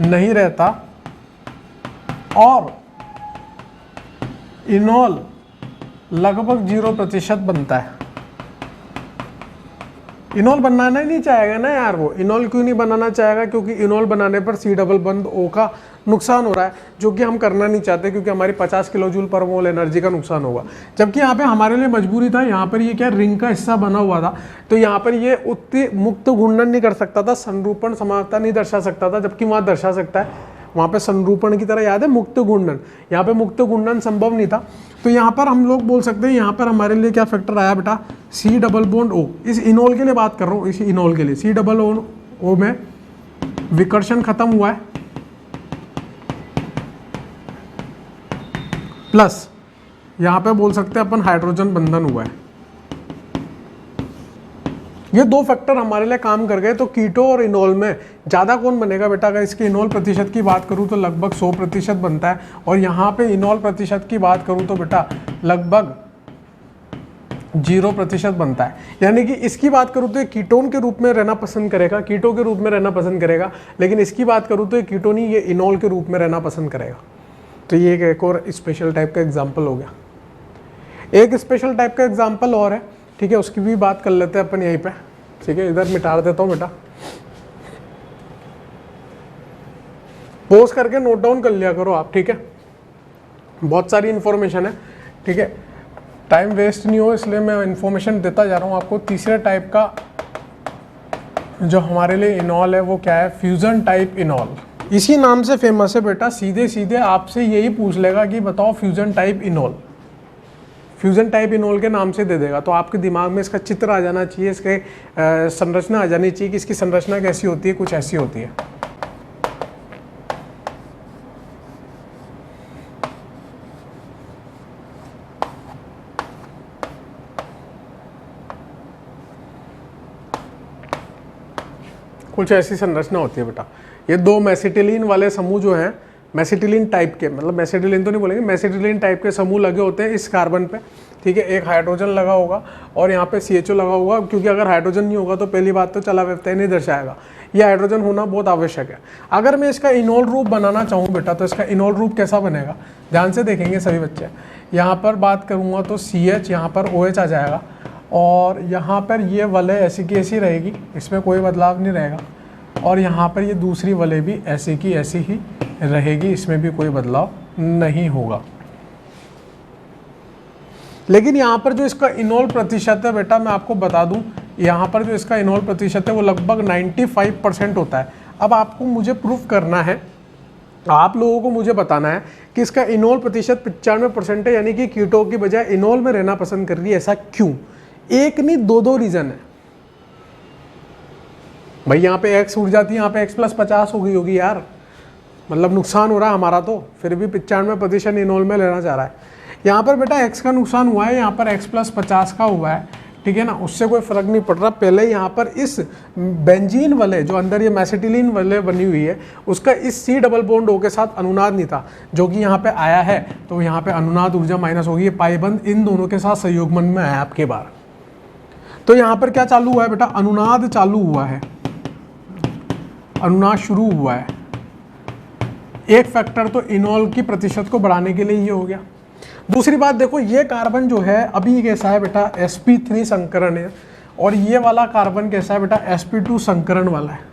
नहीं रहता और इनोल लगभग 0% बनता है। इनोल बनाना ही नहीं चाहेगा ना यार, वो इनोल क्यों नहीं बनाना चाहेगा, क्योंकि इनोल बनाने पर C डबल बंध O का नुकसान हो रहा है, जो कि हम करना नहीं चाहते, क्योंकि हमारी 50 किलो जूल पर मोल एनर्जी का नुकसान होगा। जबकि यहाँ पे हमारे लिए मजबूरी था, यहाँ पर ये क्या रिंग का हिस्सा बना हुआ था, तो यहाँ पर ये उतनी मुक्त घूर्णन नहीं कर सकता था, संरूपण समानता नहीं दर्शा सकता था, जबकि वहाँ दर्शा सकता है। वहाँ पे संरूपण की तरह याद है मुक्त घूर्णन, यहाँ पे मुक्त घूर्णन संभव नहीं था। तो यहाँ पर हम लोग बोल सकते हैं, यहाँ पर हमारे लिए क्या फैक्टर आया बेटा, C डबल बॉन्ड O। इस इनोल के लिए बात कर रहा हूँ, इस इनोल के लिए C डबल O में विकर्षण खत्म हुआ है, प्लस यहाँ पे बोल सकते हैं अपन हाइड्रोजन बंधन हुआ है। ये दो फैक्टर हमारे लिए काम कर गए। तो कीटो और इनोल में ज़्यादा कौन बनेगा बेटा, अगर इसके इनोल प्रतिशत की बात करूँ तो लगभग 100% बनता है, और यहाँ पे इनोल प्रतिशत की बात करूँ तो बेटा लगभग 0% बनता है। यानी कि इसकी बात करूँ तो ये कीटोन के रूप में रहना पसंद करेगा, कीटो के रूप में रहना पसंद करेगा, लेकिन इसकी बात करूँ तो ये कीटोन ही, ये इनोल के रूप में रहना पसंद करेगा। तो ये एक और स्पेशल टाइप का एग्जाम्पल हो गया। एक स्पेशल टाइप का एग्जाम्पल और है, ठीक है, उसकी भी बात कर लेते हैं अपन यहीं पे, ठीक है। इधर मिटा देता हूँ बेटा, पोज करके नोट डाउन कर लिया करो आप, ठीक है। बहुत सारी इन्फॉर्मेशन है, ठीक है, टाइम वेस्ट नहीं हो इसलिए मैं इन्फॉर्मेशन देता जा रहा हूँ आपको। तीसरे टाइप का जो हमारे लिए इनॉल है वो क्या है, फ्यूजन टाइप इनॉल। इसी नाम से फेमस है बेटा, सीधे सीधे आपसे यही पूछ लेगा कि बताओ fusion type इनॉल। Fusion type enol के नाम से दे देगा, तो आपके दिमाग में इसका चित्र आ जाना चाहिए, इसके संरचना आ जानी चाहिए कि इसकी संरचना कैसी होती है, कुछ ऐसी होती है। कुछ ऐसी संरचना होती है बेटा। ये दो मेसिटिलीन वाले समूह जो हैं, मेसिटिलीन टाइप के, मतलब मेसिटिलीन तो नहीं बोलेंगे, मेसिटिलीन टाइप के समूह लगे होते हैं इस कार्बन पे, ठीक है। एक हाइड्रोजन लगा होगा और यहाँ पे CHO लगा होगा, क्योंकि अगर हाइड्रोजन नहीं होगा तो पहली बात तो चला व्यवतय नहीं दर्शाएगा, ये हाइड्रोजन होना बहुत आवश्यक है। अगर मैं इसका इनोल रूप बनाना चाहूँ बेटा, तो इसका इनोल रूप कैसा बनेगा, ध्यान से देखेंगे सभी बच्चे। यहाँ पर बात करूँगा तो CH, यहाँ पर OH आ जाएगा, और यहाँ पर ये वलय ऐसी की ऐसी रहेगी, इसमें कोई बदलाव नहीं रहेगा, और यहाँ पर ये दूसरी वलय भी ऐसी की ऐसी ही रहेगी, इसमें भी कोई बदलाव नहीं होगा। लेकिन यहाँ पर जो इसका इनोल प्रतिशत है बेटा, मैं आपको बता दूं, यहाँ पर जो इसका इनोल प्रतिशत है वो लगभग 95% होता है। अब आपको मुझे प्रूफ करना है, आप लोगों को मुझे बताना है कि इसका इनोल प्रतिशत 95% है, यानी कि कीटो की बजाय इनोल में रहना पसंद कर रही है। ऐसा क्यों? एक नहीं दो रीजन है। भाई यहाँ पे x उड़ जाती है, यहाँ पे x+50 हो गई होगी यार, मतलब नुकसान हो रहा है हमारा, तो फिर भी 95% इनोल में लेना चाह रहा है। यहाँ पर बेटा x का नुकसान हुआ है, यहाँ पर x+50 का हुआ है, ठीक है ना, उससे कोई फर्क नहीं पड़ रहा। पहले यहाँ पर इस बेंजीन वाले जो अंदर ये मैसेटिलीन वाले बनी हुई है उसका इस C डबल बॉन्ड O के साथ अनुनाद नहीं था, जो कि यहाँ पे आया है, तो यहाँ पे अनुनाद ऊर्जा माइनस होगी, ये पाइबंद इन दोनों के साथ संयोगमन में आया आपके बार। तो यहाँ पर क्या चालू हुआ है बेटा, अनुनाद चालू हुआ है, अनुनाद शुरू हुआ है। एक फैक्टर तो इनोल की प्रतिशत को बढ़ाने के लिए ये हो गया। दूसरी बात देखो, ये कार्बन जो है अभी कैसा है बेटा, sp3 संकरण है, और ये वाला कार्बन कैसा है बेटा, sp2 संकरण वाला है।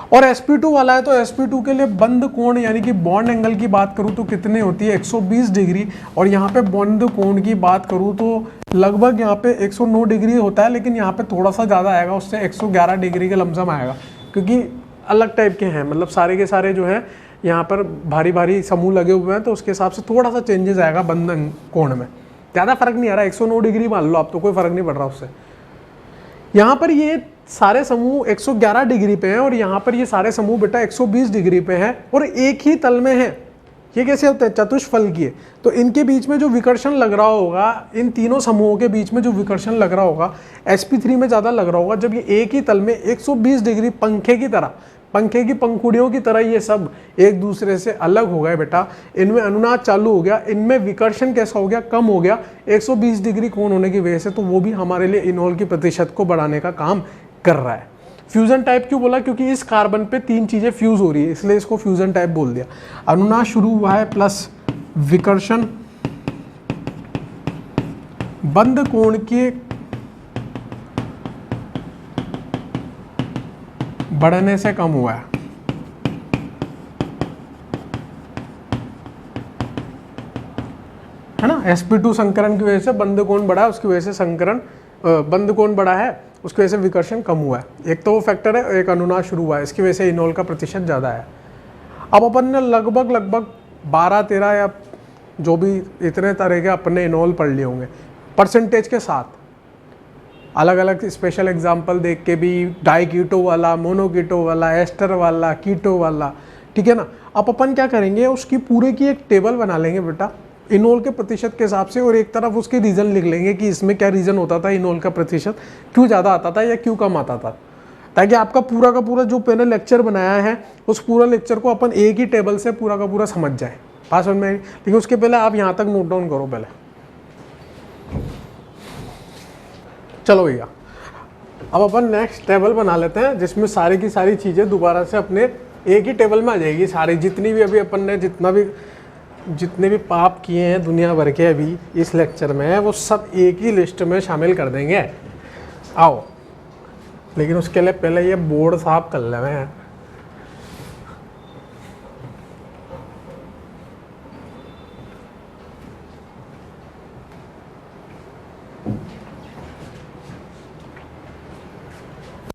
और sp2 वाला है तो sp2 के लिए बंद कोण यानी कि बॉन्ड एंगल की बात करूँ तो कितनी होती है, 120 डिग्री, और यहाँ पे बॉन्ड कोण की बात करूँ तो लगभग यहाँ पे 109 डिग्री होता है, लेकिन यहाँ पे थोड़ा सा ज़्यादा आएगा, उससे 111 डिग्री का लमसम आएगा, क्योंकि अलग टाइप के हैं, मतलब सारे के सारे जो है यहाँ पर भारी भारी समूह लगे हुए हैं, तो उसके हिसाब से थोड़ा सा चेंजेस आएगा बंधन कोण में, ज़्यादा फर्क नहीं आ रहा, 109 डिग्री मान लो आप, तो कोई फर्क नहीं पड़ रहा उससे। यहाँ पर ये सारे समूह 111 डिग्री पे हैं, और यहाँ पर ये सारे समूह बेटा 120 डिग्री पे हैं, और एक ही तल में है। ये कैसे होता है, चतुष्फलकीय, तो इनके बीच में जो विकर्षण लग रहा होगा, इन तीनों समूहों के बीच में जो विकर्षण लग रहा होगा sp3 में ज़्यादा लग रहा होगा, जब ये एक ही तल में 120 डिग्री पंखे की तरह, पंखे की पंखुड़ियों की तरह ये सब एक दूसरे से अलग हो गए बेटा, इनमें अनुनाद चालू हो गया, इनमें विकर्षण कैसा हो गया, कम हो गया 120 डिग्री कोण होने की वजह से, तो वो भी हमारे लिए इनोल की प्रतिशत को बढ़ाने का काम कर रहा है। फ्यूजन टाइप क्यों बोला, क्योंकि इस कार्बन पे तीन चीजें फ्यूज हो रही है, इसलिए इसको फ्यूजन टाइप बोल दिया। अनुनाद शुरू हुआ है प्लस विकर्षण बंद कोण के बढ़ने से कम हुआ है, है ना, sp2 संकरण की वजह से बंद कोण बढ़ा है, उसकी वजह से संकरण बंद कोण बढ़ा है, उसकी वजह से विकर्षण कम हुआ है। एक तो वो फैक्टर है, एक अनुनाद शुरू हुआ है, इसकी वजह से इनोल का प्रतिशत ज़्यादा है। अब अपन ने लगभग 12-13 या जो भी इतने तरह के अपने इनोल पढ़ लिए होंगे परसेंटेज के साथ, अलग अलग स्पेशल एग्जाम्पल देख के भी, डाई कीटो वाला, मोनो कीटो वाला, एस्टर वाला, कीटो वाला, ठीक है ना। अब अपन क्या करेंगे, उसकी पूरे की एक टेबल बना लेंगे बेटा इनोल के प्रतिशत के हिसाब से, और एक तरफ उसके रीज़न लिख लेंगे कि इसमें क्या रीज़न होता था, इनोल का प्रतिशत क्यों ज़्यादा आता था या क्यों कम आता था, ताकि आपका पूरा का पूरा जो मैंने लेक्चर बनाया है उस पूरा लेक्चर को अपन एक ही टेबल से पूरा का पूरा समझ जाए, पास समझ में। लेकिन उसके पहले आप यहाँ तक नोट डाउन करो पहले। चलो भैया, अब अपन नेक्स्ट टेबल बना लेते हैं जिसमें सारी की सारी चीज़ें दोबारा से अपने एक ही टेबल में आ जाएगी, सारी जितनी भी अभी अपन ने जितने भी पाप किए हैं दुनिया भर के अभी इस लेक्चर में, वो सब एक ही लिस्ट में शामिल कर देंगे। आओ, लेकिन उसके लिए पहले ये बोर्ड साफ कर लेवे हैं।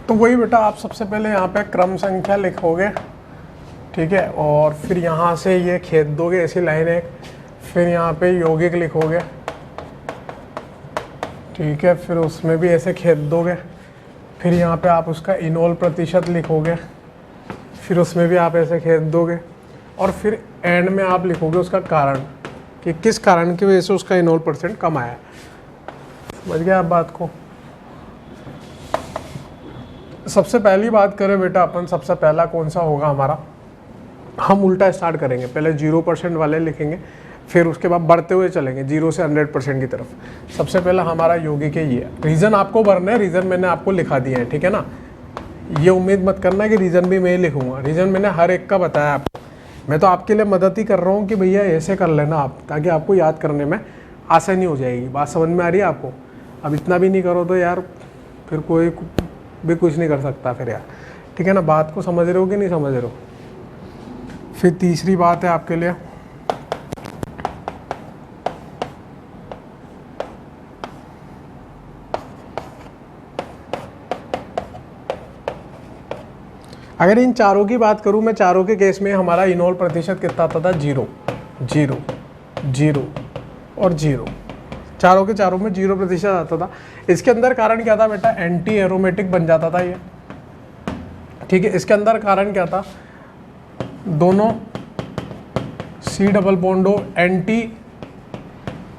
तो वही बेटा, आप सबसे पहले यहाँ पे क्रम संख्या लिखोगे, ठीक है, और फिर यहाँ से ये खेद दोगे ऐसी लाइन एक, फिर यहाँ पे यौगिक लिखोगे, ठीक है, फिर उसमें भी ऐसे खेद दोगे, फिर यहाँ पे आप उसका इनोल प्रतिशत लिखोगे, फिर उसमें भी आप ऐसे खेद दोगे, और फिर एंड में आप लिखोगे उसका कारण कि किस कारण की वजह से उसका इनोल परसेंट कम आया। समझ गया आप बात को। सबसे पहली बात करें बेटा अपन, सबसे पहला कौन सा होगा हमारा, हम उल्टा स्टार्ट करेंगे, पहले 0% वाले लिखेंगे, फिर उसके बाद बढ़ते हुए चलेंगे 0 से 100% की तरफ। सबसे पहला हमारा यौगिक है ये। रीज़न आपको भरना है, रीज़न मैंने आपको लिखा दिया है, ठीक है ना। ये उम्मीद मत करना कि रीज़न भी मैं लिखूंगा, रीज़न मैंने हर एक का बताया आपको। मैं तो आपके लिए मदद ही कर रहा हूँ कि भैया ऐसे कर लेना आप, ताकि आपको याद करने में आसानी हो जाएगी। बात समझ में आ रही है आपको। अब इतना भी नहीं करो तो यार फिर कोई भी कुछ नहीं कर सकता फिर यार, ठीक है ना। बात को समझ रहे हो कि नहीं समझ रहे हो। फिर तीसरी बात है आपके लिए, अगर इन चारों की बात करूं मैं, चारों के केस में हमारा इनोल प्रतिशत कितना आता था, 0 0 0 और 0। चारों के चारों में 0% आता था। इसके अंदर कारण क्या था बेटा, एंटी एरोमेटिक बन जाता था ये, ठीक है, इसके अंदर कारण क्या था, दोनों C double bond O anti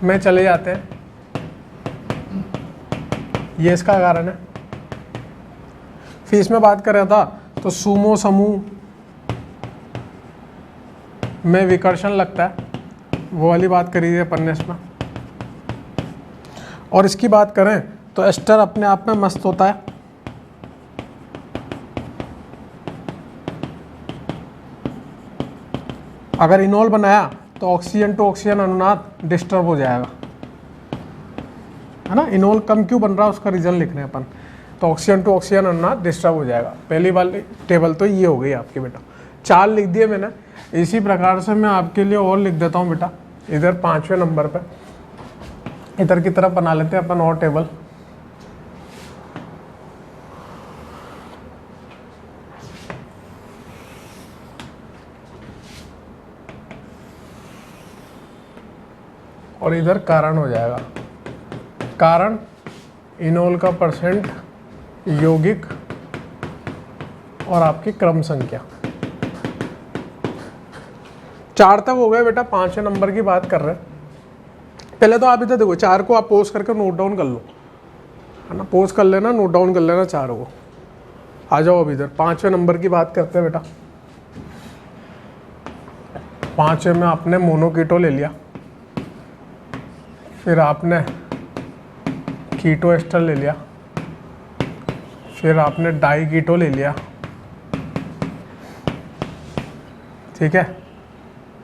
में चले जाते हैं, ये इसका कारण है। फिर इसमें बात कर रहा था तो सुमो समूह में विकर्षण लगता है, वो वाली बात करी है अपन ने इसमें। और इसकी बात करें तो एस्टर अपने आप में मस्त होता है, अगर इनोल बनाया तो ऑक्सीजन टू ऑक्सीजन अनुनाद डिस्टर्ब हो जाएगा, है ना। इनोल कम क्यों बन रहा है उसका रीजन लिख रहे हैं अपन, तो ऑक्सीजन टू ऑक्सीजन अनुनाद डिस्टर्ब हो जाएगा। पहली वाली टेबल तो ये हो गई आपकी बेटा, 4 लिख दिए मैंने। इसी प्रकार से मैं आपके लिए और लिख देता हूँ बेटा, इधर 5वें नंबर पे इधर की तरफ बना लेते हैं अपन और टेबल। और इधर कारण हो जाएगा, कारण इनोल का परसेंट, यौगिक और आपकी क्रम संख्या। 4 तक हो गए बेटा, 5वें नंबर की बात कर रहे हैं। पहले तो आप इधर देखो, 4 को आप पोज करके नोट डाउन कर लो, है ना, पोज कर लेना, नोट डाउन कर लेना 4 को। आ जाओ अब इधर 5वें नंबर की बात करते हैं बेटा। 5वें में आपने मोनोकीटो ले लिया, फिर आपने कीटो एस्टर ले लिया, फिर आपने डाई कीटो ले लिया, ठीक है।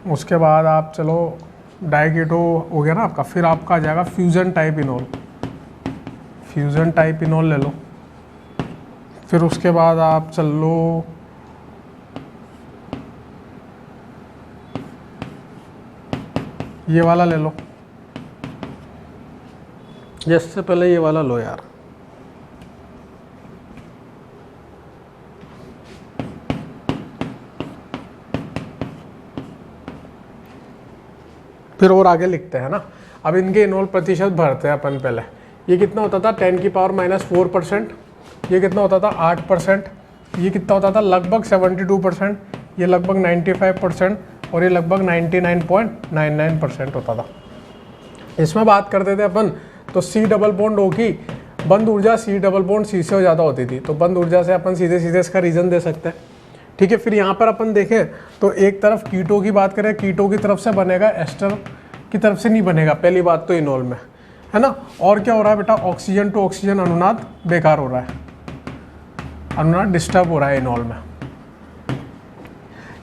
उसके बाद आप चलो डाई कीटो हो गया ना आपका, फिर आपका आ जाएगा fusion type enol, fusion type enol ले लो। फिर उसके बाद आप चल लो ये वाला ले लो, इससे पहले ये वाला लो यार, फिर और आगे लिखते हैं ना। अब इनके इनोल प्रतिशत भरते हैं अपन पहले। ये कितना होता था 10 की पावर -4%, ये कितना होता था 8%, ये कितना होता था लगभग 72%, ये लगभग 95% और ये लगभग 99.99% होता था। इसमें बात करते थे अपन तो C डबल बॉन्ड O की बंद ऊर्जा C डबल बॉन्ड C से ज़्यादा होती थी, तो बंद ऊर्जा से अपन सीधे सीधे इसका रीज़न दे सकते हैं, ठीक है। फिर यहाँ पर अपन देखें तो एक तरफ कीटो की बात करें, कीटो की तरफ से बनेगा, एस्टर की तरफ से नहीं बनेगा, पहली बात तो इनोल में, है ना। और क्या हो रहा है बेटा, ऑक्सीजन टू ऑक्सीजन अनुनाद बेकार हो रहा है, अनुनाद डिस्टर्ब हो रहा है इनोल में।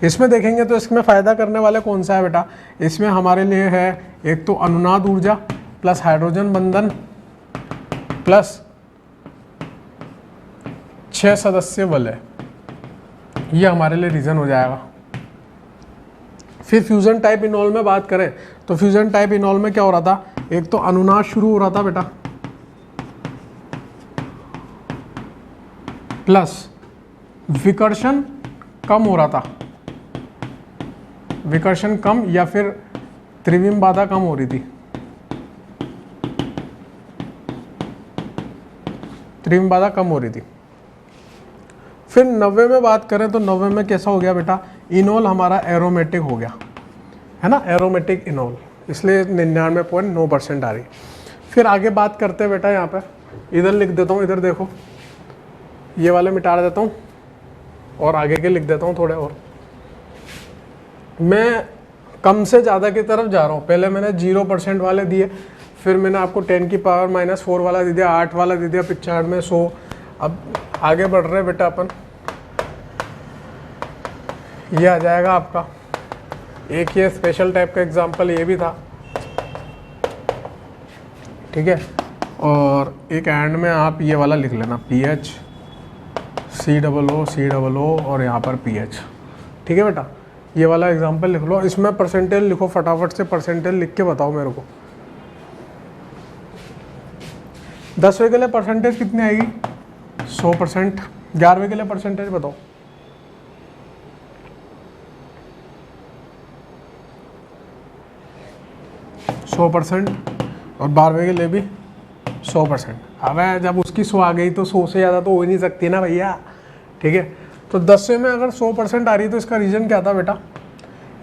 इसमें देखेंगे तो इसमें फ़ायदा करने वाले कौन सा है बेटा, इसमें हमारे लिए है एक तो अनुनाद ऊर्जा प्लस हाइड्रोजन बंधन प्लस 6 सदस्य वलय, ये हमारे लिए रीज़न हो जाएगा। फिर फ्यूजन टाइप इनोल में बात करें तो फ्यूजन टाइप इनोल में क्या हो रहा था, एक तो अनुनाद शुरू हो रहा था बेटा प्लस विकर्षण कम हो रहा था, विकर्षण कम या फिर त्रिविम बाधा कम हो रही थी, त्रिविम बाधा कम हो रही थी। फिर 90 में बात करें तो 90 में कैसा हो गया बेटा, इनोल हमारा एरोमेटिक हो गया, है ना, एरोमेटिक इनोल, इसलिए 99.9% आ रही। फिर आगे बात करते हैं बेटा, यहाँ पे इधर लिख देता हूँ, इधर देखो, ये वाले मिटा देता हूँ और आगे के लिख देता हूँ थोड़े और। मैं कम से ज़्यादा की तरफ जा रहा हूँ, पहले मैंने 0% वाले दिए, फिर मैंने आपको 10 की पावर -4 वाला दे दिया, 8 वाला दे दिया, 95 में 100। अब आगे बढ़ रहे हैं बेटा अपन, ये आ जाएगा आपका एक ये स्पेशल टाइप का एग्जांपल ये भी था, ठीक है। और एक एंड में आप ये वाला लिख लेना pH C00 और यहाँ पर pH, ठीक है बेटा। ये वाला एग्जांपल लिख लो, इसमें परसेंटेज लिखो, फटाफट से परसेंटेज लिख के बताओ मेरे को। 10वें के लिए परसेंटेज कितनी आएगी, 100%। 11वें के लिए परसेंटेज बताओ, 100%। और 12वें के लिए भी 100%। अब जब उसकी 100 आ गई तो 100 से ज़्यादा तो हो ही नहीं सकती ना भैया, ठीक है। तो 10 में अगर 100% आ रही है तो इसका रीजन क्या था बेटा?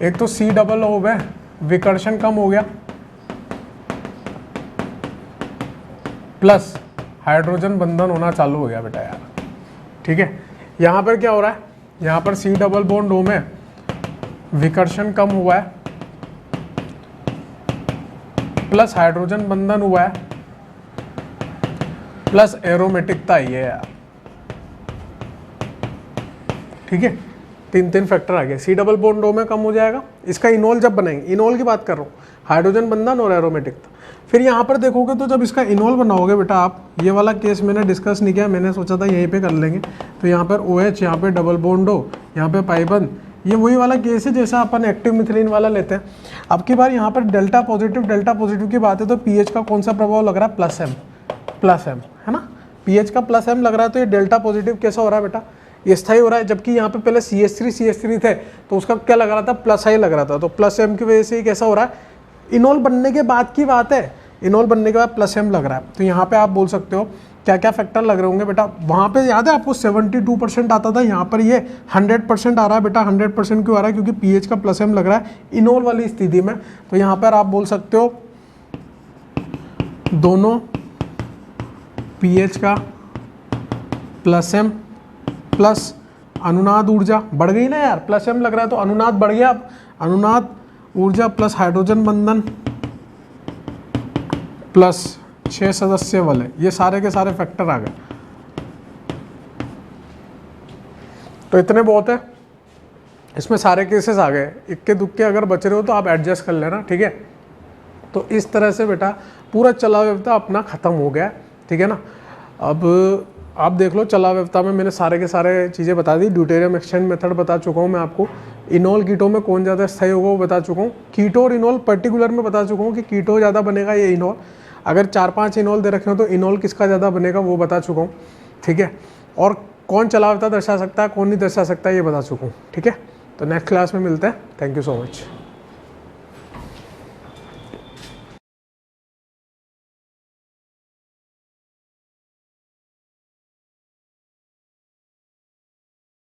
एक तो C डबल O में विकर्षण कम हो गया, प्लस हाइड्रोजन बंधन होना चालू हो गया बेटा यार। ठीक है, यहाँ पर क्या हो रहा है? यहाँ पर C डबल बॉन्ड O में विकर्षण कम हुआ है, प्लस हाइड्रोजन बंधन हुआ है, प्लस एरोमेटिकता आई है यार। ठीक है, तीन फैक्टर आ गए। C डबल बॉन्ड O में कम हो जाएगा, इसका इनोल जब बनाएंगे, इनोल की बात कर रहा हूँ, हाइड्रोजन बंधन और एरोमेटिकता। फिर यहाँ पर देखोगे तो जब इसका इनोल बनाओगे बेटा आप, ये वाला केस मैंने डिस्कस नहीं किया, मैंने सोचा था यहीं पे कर लेंगे। तो यहाँ पर OH, यहाँ पे डबल बॉन्ड O, यहाँ पे पाइबन, ये वही वाला केस है जैसा अपन एक्टिव मिथिलीन वाला लेते हैं। अब की बार यहाँ पर डेल्टा पॉजिटिव की बात है तो पीएच का कौन सा प्रभाव लग रहा है? प्लस एम है ना, पीएच का प्लस एम लग रहा है। तो ये डेल्टा पॉजिटिव कैसा हो रहा है बेटा? ये स्थायी हो रहा है, जबकि यहाँ पे पहले CH3 थे तो उसका क्या लग रहा था? प्लस आई लग रहा था। तो प्लस एम की वजह से ही कैसा हो रहा है? इनोल बनने के बाद की बात है, इनोल बनने के बाद प्लस एम लग रहा है। तो यहाँ पे आप बोल सकते हो क्या क्या फैक्टर लग रहे होंगे बेटा? वहाँ पे याद है आपको 72% आता था, यहाँ पर ये 100% आ रहा है बेटा। 100% क्यों आ रहा है? क्योंकि पीएच का प्लस एम लग रहा है इनोल वाली स्थिति में। तो यहाँ पर आप बोल सकते हो दोनों पीएच का प्लस एम प्लस अनुनाद ऊर्जा बढ़ गई ना यार, प्लस एम लग रहा है तो अनुनाद बढ़ गया। अनुनाद ऊर्जा प्लस हाइड्रोजन बंधन प्लस 6 सदस्य वाले, ये सारे के सारे फैक्टर आ गए। तो इतने बहुत है, इसमें सारे केसेस आ गए। इक्के दुक्के अगर बच रहे हो तो आप एडजस्ट कर लेना। ठीक है, तो इस तरह से बेटा पूरा चलाव व्यवस्था अपना खत्म हो गया। ठीक है ना, अब आप देख लो चलाव व्यवस्था में मैंने सारे के सारे चीज़ें बता दी। ड्यूटेरियम एक्सचेंज मेथड बता चुका हूँ मैं आपको। इनोल कीटो में कौन ज़्यादा स्थायी होगा वो बता चुका हूँ। कीटो और इनोल पर्टिकुलर में बता चुका हूँ कि कीटो ज़्यादा बनेगा या इनोल। अगर 4-5 इनोल दे रखे हो तो इनोल किसका ज़्यादा बनेगा वो बता चुका हूँ। ठीक है, और कौन चलाव व्यवस्था दर्शा सकता है, कौन नहीं दर्शा सकता, ये बता चुका हूँ। ठीक है, तो नेक्स्ट क्लास में मिलते हैं। Thank you so much.